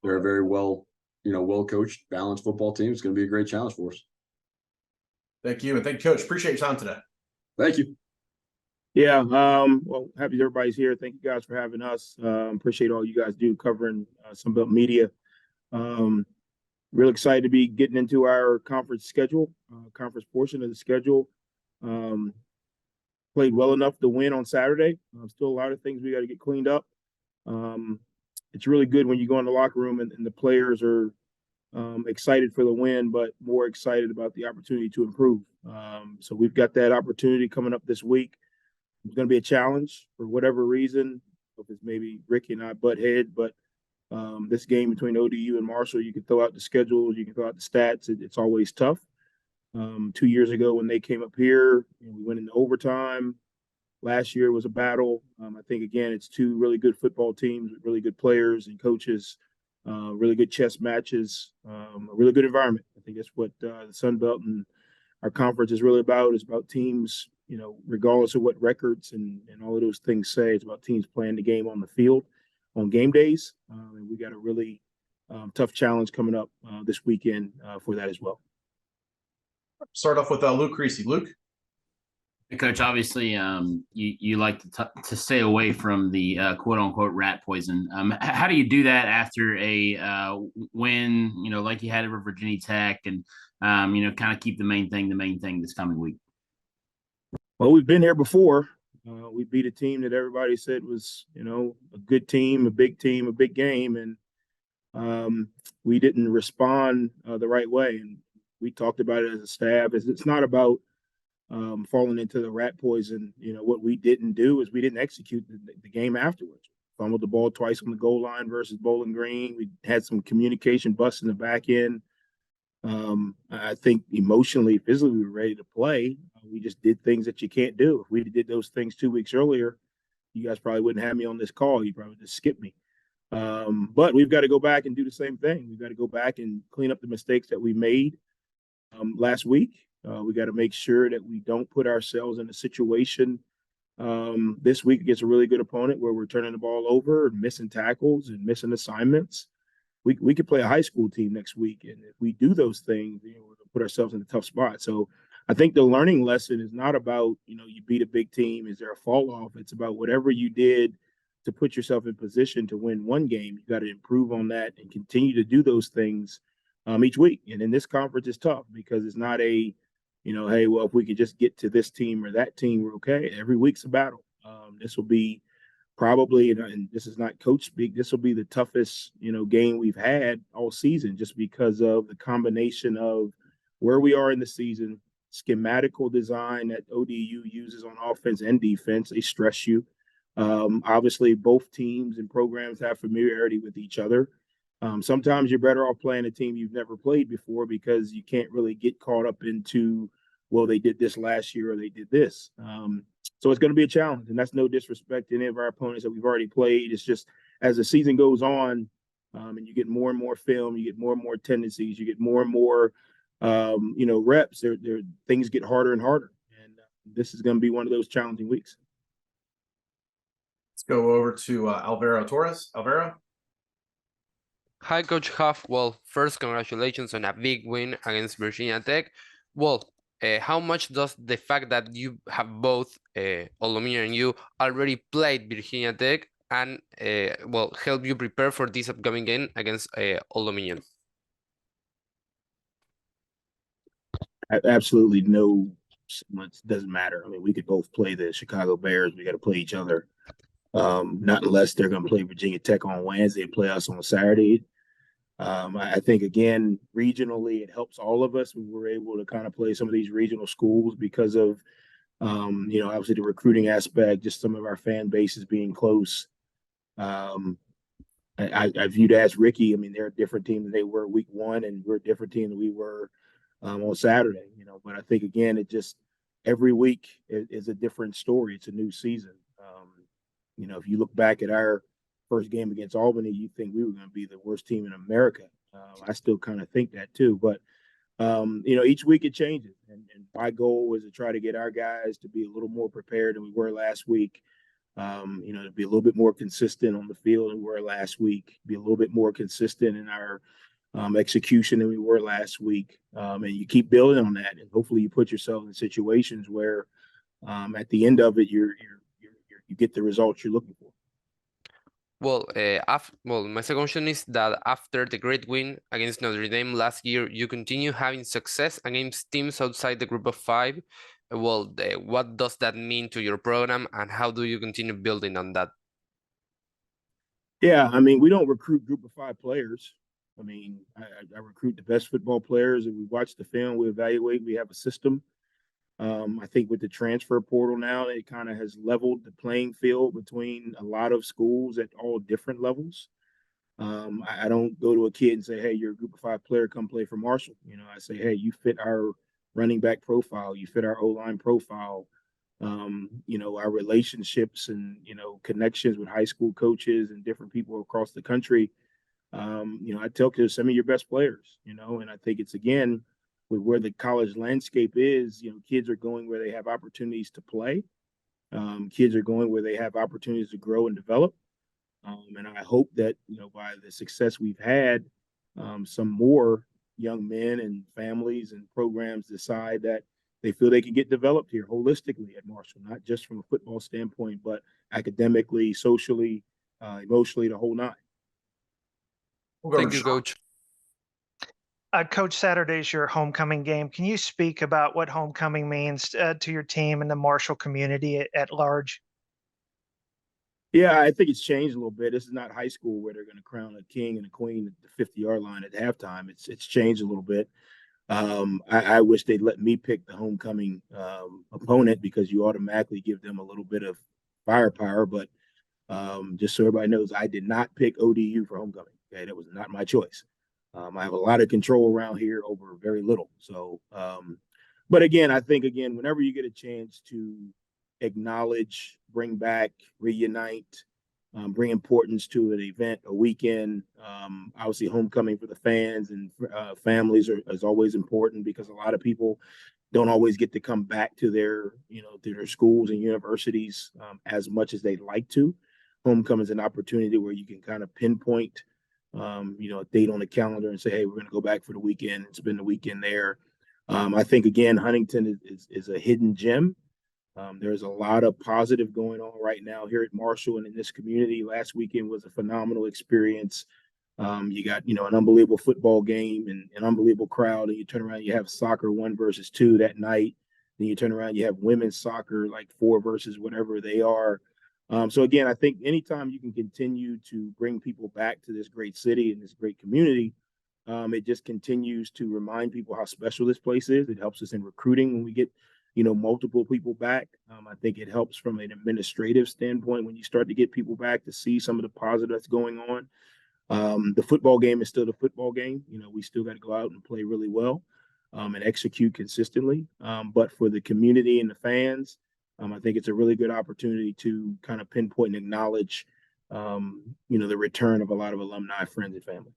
they're a very well coached, balanced football team. It's going to be a great challenge for us. Thank you. And thank you, Coach. Appreciate your time today. Thank you. Yeah. Well, happy everybody's here. Thank you guys for having us. Appreciate all you guys do covering Sunbelt Media. Real excited to be getting into our conference schedule, conference portion of the schedule. Played well enough to win on Saturday. Still a lot of things we got to get cleaned up. It's really good when you go in the locker room and the players are excited for the win, but more excited about the opportunity to improve. So we've got that opportunity coming up this week. It's going to be a challenge for whatever reason. If it's maybe Ricky and I butt head, but this game between ODU and Marshall, you can throw out the schedules, you can throw out the stats. It's always tough. 2 years ago when they came up here, we went into overtime. Last year was a battle. I think, again, it's two really good football teams with really good players and coaches, really good chess matches, a really good environment. I think that's what the Sun Belt and our conference is really about. It's about teams, regardless of what records and all of those things say, it's about teams playing the game on the field on game days. And we got a really tough challenge coming up this weekend for that as well. Start off with Luke Creasy. Luke? Hey, Coach, obviously, you like to stay away from the quote unquote rat poison. How do you do that after a win, like you had over Virginia Tech, and kind of keep the main thing this coming week? Well, we've been here before. We beat a team that everybody said was, a good team, a big game, and we didn't respond the right way. And we talked about it as a staff. It's not about falling into the rat poison. What we didn't do is we didn't execute the game afterwards. Fumbled the ball twice on the goal line versus Bowling Green. We had some communication busts in the back end. I think emotionally, physically, we were ready to play. We just did things that you can't do. If we did those things 2 weeks earlier, you guys probably wouldn't have me on this call. You probably just skip me. But we've got to go back and do the same thing. We've got to go back and clean up the mistakes that we made last week. We got to make sure that we don't put ourselves in a situation this week against a really good opponent where we're turning the ball over and missing tackles and missing assignments. We could play a high school team next week, and if we do those things, we're going to put ourselves in a tough spot. So I think the learning lesson is not about, you beat a big team, is there a fall off? It's about whatever you did to put yourself in position to win one game. You got to improve on that and continue to do those things each week. And in this conference, it's tough because it's not a, hey, well, if we could just get to this team or that team, we're okay. Every week's a battle. This will be probably, and this is not coach speak, this will be the toughest, game we've had all season, just because of the combination of where we are in the season, schematical design that ODU uses on offense and defense. They stress you. Obviously, both teams and programs have familiarity with each other. Sometimes you're better off playing a team you've never played before because you can't really get caught up into, well, they did this last year or they did this. So it's going to be a challenge, and that's no disrespect to any of our opponents that we've already played. It's just as the season goes on and you get more and more film, you get more and more tendencies, you get more and more, reps, things get harder and harder. And this is going to be one of those challenging weeks. Let's go over to Alvaro Torres. Alvaro? Hi, Coach Huff. Well, first, congratulations on a big win against Virginia Tech. Well, how much does the fact that you have both Old Dominion and you already played Virginia Tech and help you prepare for this upcoming game against Old Dominion? Absolutely no, it doesn't matter. I mean, we could both play the Chicago Bears. We got to play each other. Not unless they're going to play Virginia Tech on Wednesday and play us on Saturday. I think, again, regionally, it helps all of us. We were able to kind of play some of these regional schools because of, obviously the recruiting aspect, just some of our fan bases being close. If you'd ask Ricky, I mean, they're a different team than they were week one, and we're a different team than we were on Saturday, But I think, again, it just every week is a different story. It's a new season. If you look back at our first game against Albany, you think we were going to be the worst team in America. I still kind of think that too. But, each week it changes. And my goal was to try to get our guys to be a little more prepared than we were last week. To be a little bit more consistent on the field than we were last week, be a little bit more consistent in our execution than we were last week. And you keep building on that. And hopefully you put yourself in situations where at the end of it, you get the results you're looking for. Well, my second question is that after the great win against Notre Dame last year, you continue having success against teams outside the group of five. Well, what does that mean to your program, and how do you continue building on that? Yeah, I mean, we don't recruit group of five players. I mean, I recruit the best football players, and we watch the film, we evaluate, we have a system. I think with the transfer portal now, it kind of has leveled the playing field between a lot of schools at all different levels. I don't go to a kid and say, hey, you're a group of 5 player, come play for Marshall. You know, I say, hey, you fit our running back profile, you fit our O-line profile. You know, our relationships and, you know, connections with high school coaches and different people across the country. You know, I tell kids, send me your best players, you know, and I think it's, again, with where the college landscape is, you know, kids are going where they have opportunities to play. Kids are going where they have opportunities to grow and develop. And I hope that, you know, by the success we've had, some more young men and families and programs decide that they feel they can get developed here holistically at Marshall, not just from a football standpoint, but academically, socially, emotionally, the whole nine. Thank you, Coach. Coach, Saturday's your homecoming game. Can you speak about what homecoming means to your team and the Marshall community at large? Yeah, I think it's changed a little bit. This is not high school where they're going to crown a king and a queen at the 50-yard line at halftime. It's changed a little bit. I wish they'd let me pick the homecoming opponent, because you automatically give them a little bit of firepower. But just so everybody knows, I did not pick ODU for homecoming. Okay, that was not my choice. I have a lot of control around here over very little. So, but again, I think, whenever you get a chance to acknowledge, bring back, reunite, bring importance to an event, a weekend, obviously homecoming for the fans and families is always important, because a lot of people don't always get to come back to their, you know, to their schools and universities as much as they'd like to. Homecoming is an opportunity where you can kind of pinpoint, you know, a date on the calendar and say, hey, we're going to go back for the weekend and spend the weekend there. I think, again, Huntington is a hidden gem. There's a lot of positive going on right now here at Marshall and in this community. Last weekend was a phenomenal experience. You got, you know, an unbelievable football game and an unbelievable crowd, and you turn around, you have soccer 1 versus 2 that night. Then you turn around, you have women's soccer, like 4 versus whatever they are. So again, I think anytime you can continue to bring people back to this great city and this great community, it just continues to remind people how special this place is. It helps us in recruiting when we get, you know, multiple people back. I think it helps from an administrative standpoint when you start to get people back to see some of the positive that's going on. The football game is still the football game. You know, we still got to go out and play really well and execute consistently. But for the community and the fans, I think it's a really good opportunity to kind of pinpoint and acknowledge, you know, the return of a lot of alumni, friends, and family.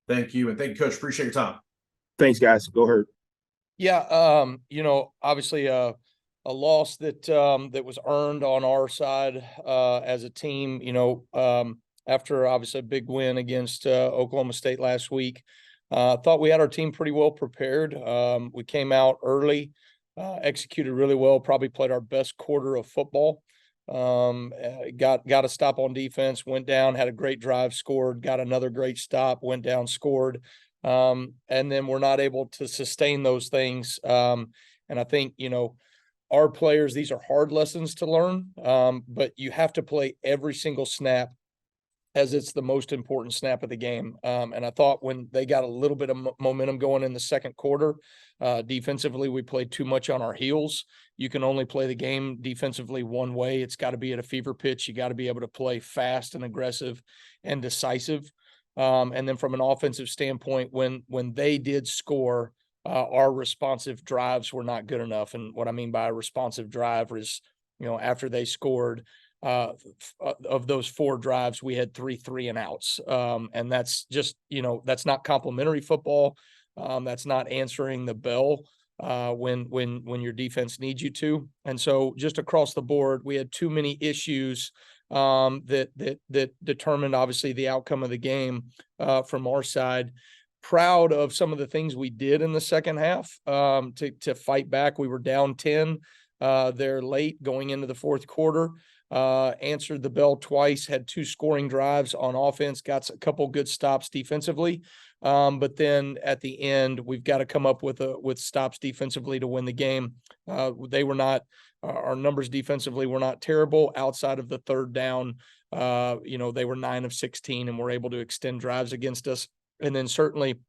Thank you. And thank you, Coach. Appreciate your time. Thanks, guys. Go Hurt. Yeah, you know, obviously a loss that that was earned on our side as a team, you know, after obviously a big win against Oklahoma State last week. Thought we had our team pretty well prepared. We came out early, executed really well, probably played our best quarter of football. Got a stop on defense, went down, had a great drive, scored, got another great stop, went down, scored. And then we're not able to sustain those things. And I think, you know, our players, these are hard lessons to learn, but you have to play every single snap as it's the most important snap of the game. And I thought when they got a little bit of momentum going in the second quarter, defensively, we played too much on our heels. You can only play the game defensively one way. It's got to be at a fever pitch. You got to be able to play fast and aggressive and decisive. And then from an offensive standpoint, when they did score, our responsive drives were not good enough. And what I mean by a responsive drive is, you know, after they scored, of those 4 drives, we had 3 3-and-outs. And that's just, you know, that's not complimentary football. That's not answering the bell when your defense needs you to. And so just across the board, we had too many issues that determined obviously the outcome of the game from our side. Proud of some of the things we did in the second half to fight back. We were down 10 there late going into the fourth quarter. Answered the bell twice, had 2 scoring drives on offense, got a couple good stops defensively. But then at the end, we've got to come up with stops defensively to win the game. They were not, our numbers defensively were not terrible outside of the third down they were 9 of 16 and were able to extend drives against us. And then certainly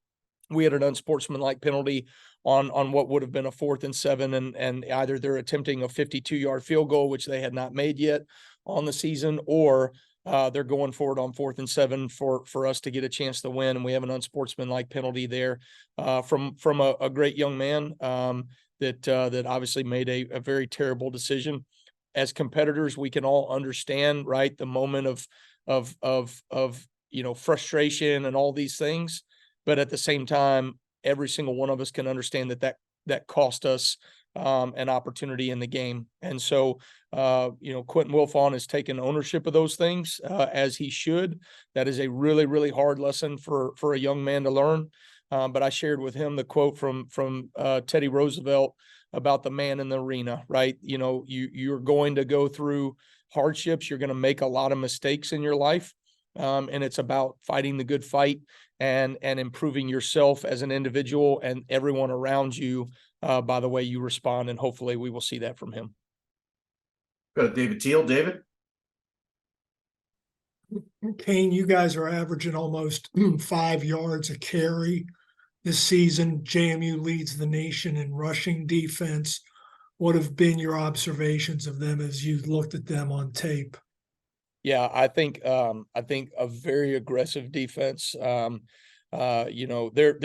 we had an unsportsmanlike penalty on what would have been a 4th and 7, and either they're attempting a 52-yard field goal, which they had not made yet on the season, or they're going forward on 4th and 7 for us to get a chance to win. And we have an unsportsmanlike penalty there from a great young man that obviously made a very terrible decision. As competitors, we can all understand, right, the moment of frustration and all these things, but at the same time, every single one of us can understand that cost us an opportunity in the game. And so, Quentin Wilfon has taken ownership of those things as he should. That is a really, really hard lesson for a young man to learn. But I shared with him the quote from Teddy Roosevelt about the man in the arena, right? You're going to go through hardships. You're going to make a lot of mistakes in your life. And it's about fighting the good fight and improving yourself as an individual and everyone around you by the way you respond. And hopefully we will see that from him. Go to David Teal. David? Kane, you guys are averaging almost 5 yards a carry this season. JMU leads the nation in rushing defense. What have been your observations of them as you looked at them on tape? Yeah, I think a very aggressive defense. Their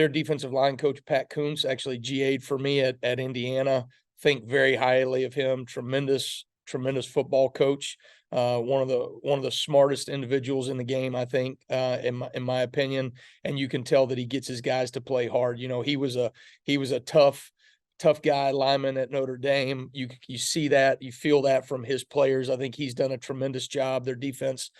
defensive line coach, Pat Kuntz, actually GA'd for me at Indiana. Think very highly of him. Tremendous football coach. One of the smartest individuals in the game, I think, in my opinion. And you can tell that he gets his guys to play hard. He was a tough guy, lineman at Notre Dame. You see that, you feel that from his players. I think he's done a tremendous job. Their defense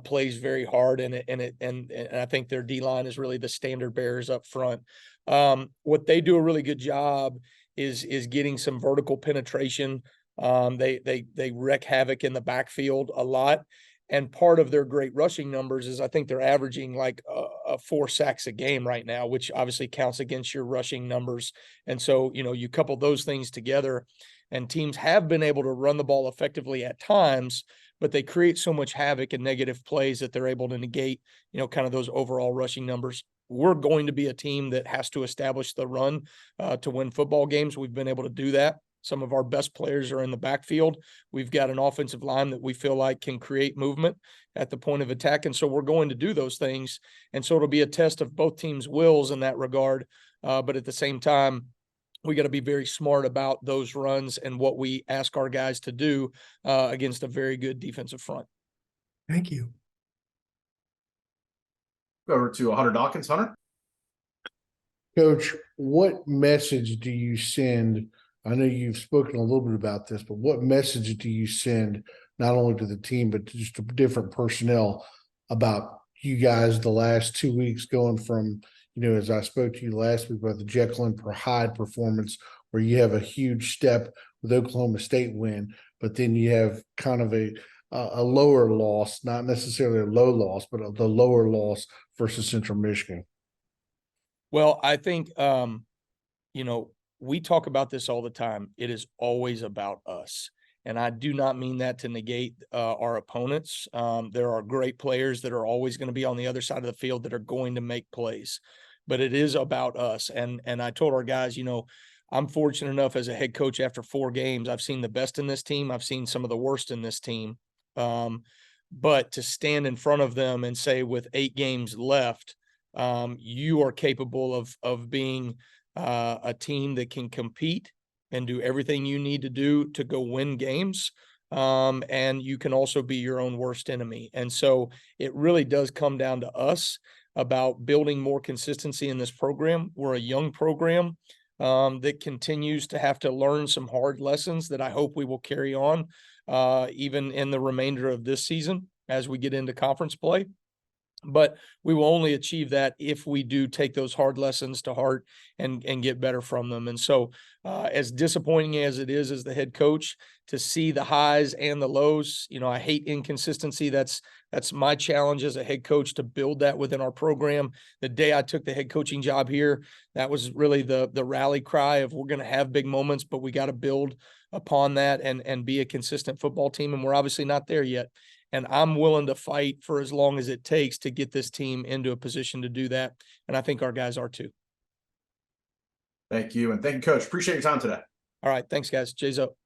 plays very hard, and I think their D-line is really the standard bearers up front. What they do a really good job is getting some vertical penetration. They wreak havoc in the backfield a lot. And part of their great rushing numbers is I think they're averaging like 4 sacks a game right now, which obviously counts against your rushing numbers. And so, you couple those things together, and teams have been able to run the ball effectively at times, but they create so much havoc and negative plays that they're able to negate, kind of those overall rushing numbers. We're going to be a team that has to establish the run to win football games. We've been able to do that. Some of our best players are in the backfield. We've got an offensive line that we feel like can create movement at the point of attack. And so we're going to do those things. And so it'll be a test of both teams' wills in that regard. But at the same time, we got to be very smart about those runs and what we ask our guys to do against a very good defensive front. Thank you. Go over to Hunter Dawkins. Hunter? Coach, what message do you send? I know you've spoken a little bit about this, but what message do you send not only to the team, but to just different personnel about you guys the last 2 weeks going from, as I spoke to you last week about the Jekyll and Hyde performance, where you have a huge step with Oklahoma State win, but then you have kind of a lower loss, not necessarily a low loss, but the lower loss versus Central Michigan. Well, I think, we talk about this all the time. It is always about us. And I do not mean that to negate our opponents. There are great players that are always going to be on the other side of the field that are going to make plays, but it is about us. And I told our guys, I'm fortunate enough as a head coach after 4 games, I've seen the best in this team. I've seen some of the worst in this team. But to stand in front of them and say with 8 games left, you are capable of being a team that can compete and do everything you need to do to go win games. And you can also be your own worst enemy. And so it really does come down to us about building more consistency in this program. We're a young program that continues to have to learn some hard lessons that I hope we will carry on even in the remainder of this season as we get into conference play. But we will only achieve that if we do take those hard lessons to heart and get better from them. And so as disappointing as it is as the head coach to see the highs and the lows, I hate inconsistency. That's my challenge as a head coach, to build that within our program. The day I took the head coaching job here, that was really the rally cry of we're going to have big moments, but we got to build upon that and be a consistent football team. And we're obviously not there yet. And I'm willing to fight for as long as it takes to get this team into a position to do that. And I think our guys are too. Thank you. And thank you, Coach. Appreciate your time today. All right. Thanks, guys. Jay's up.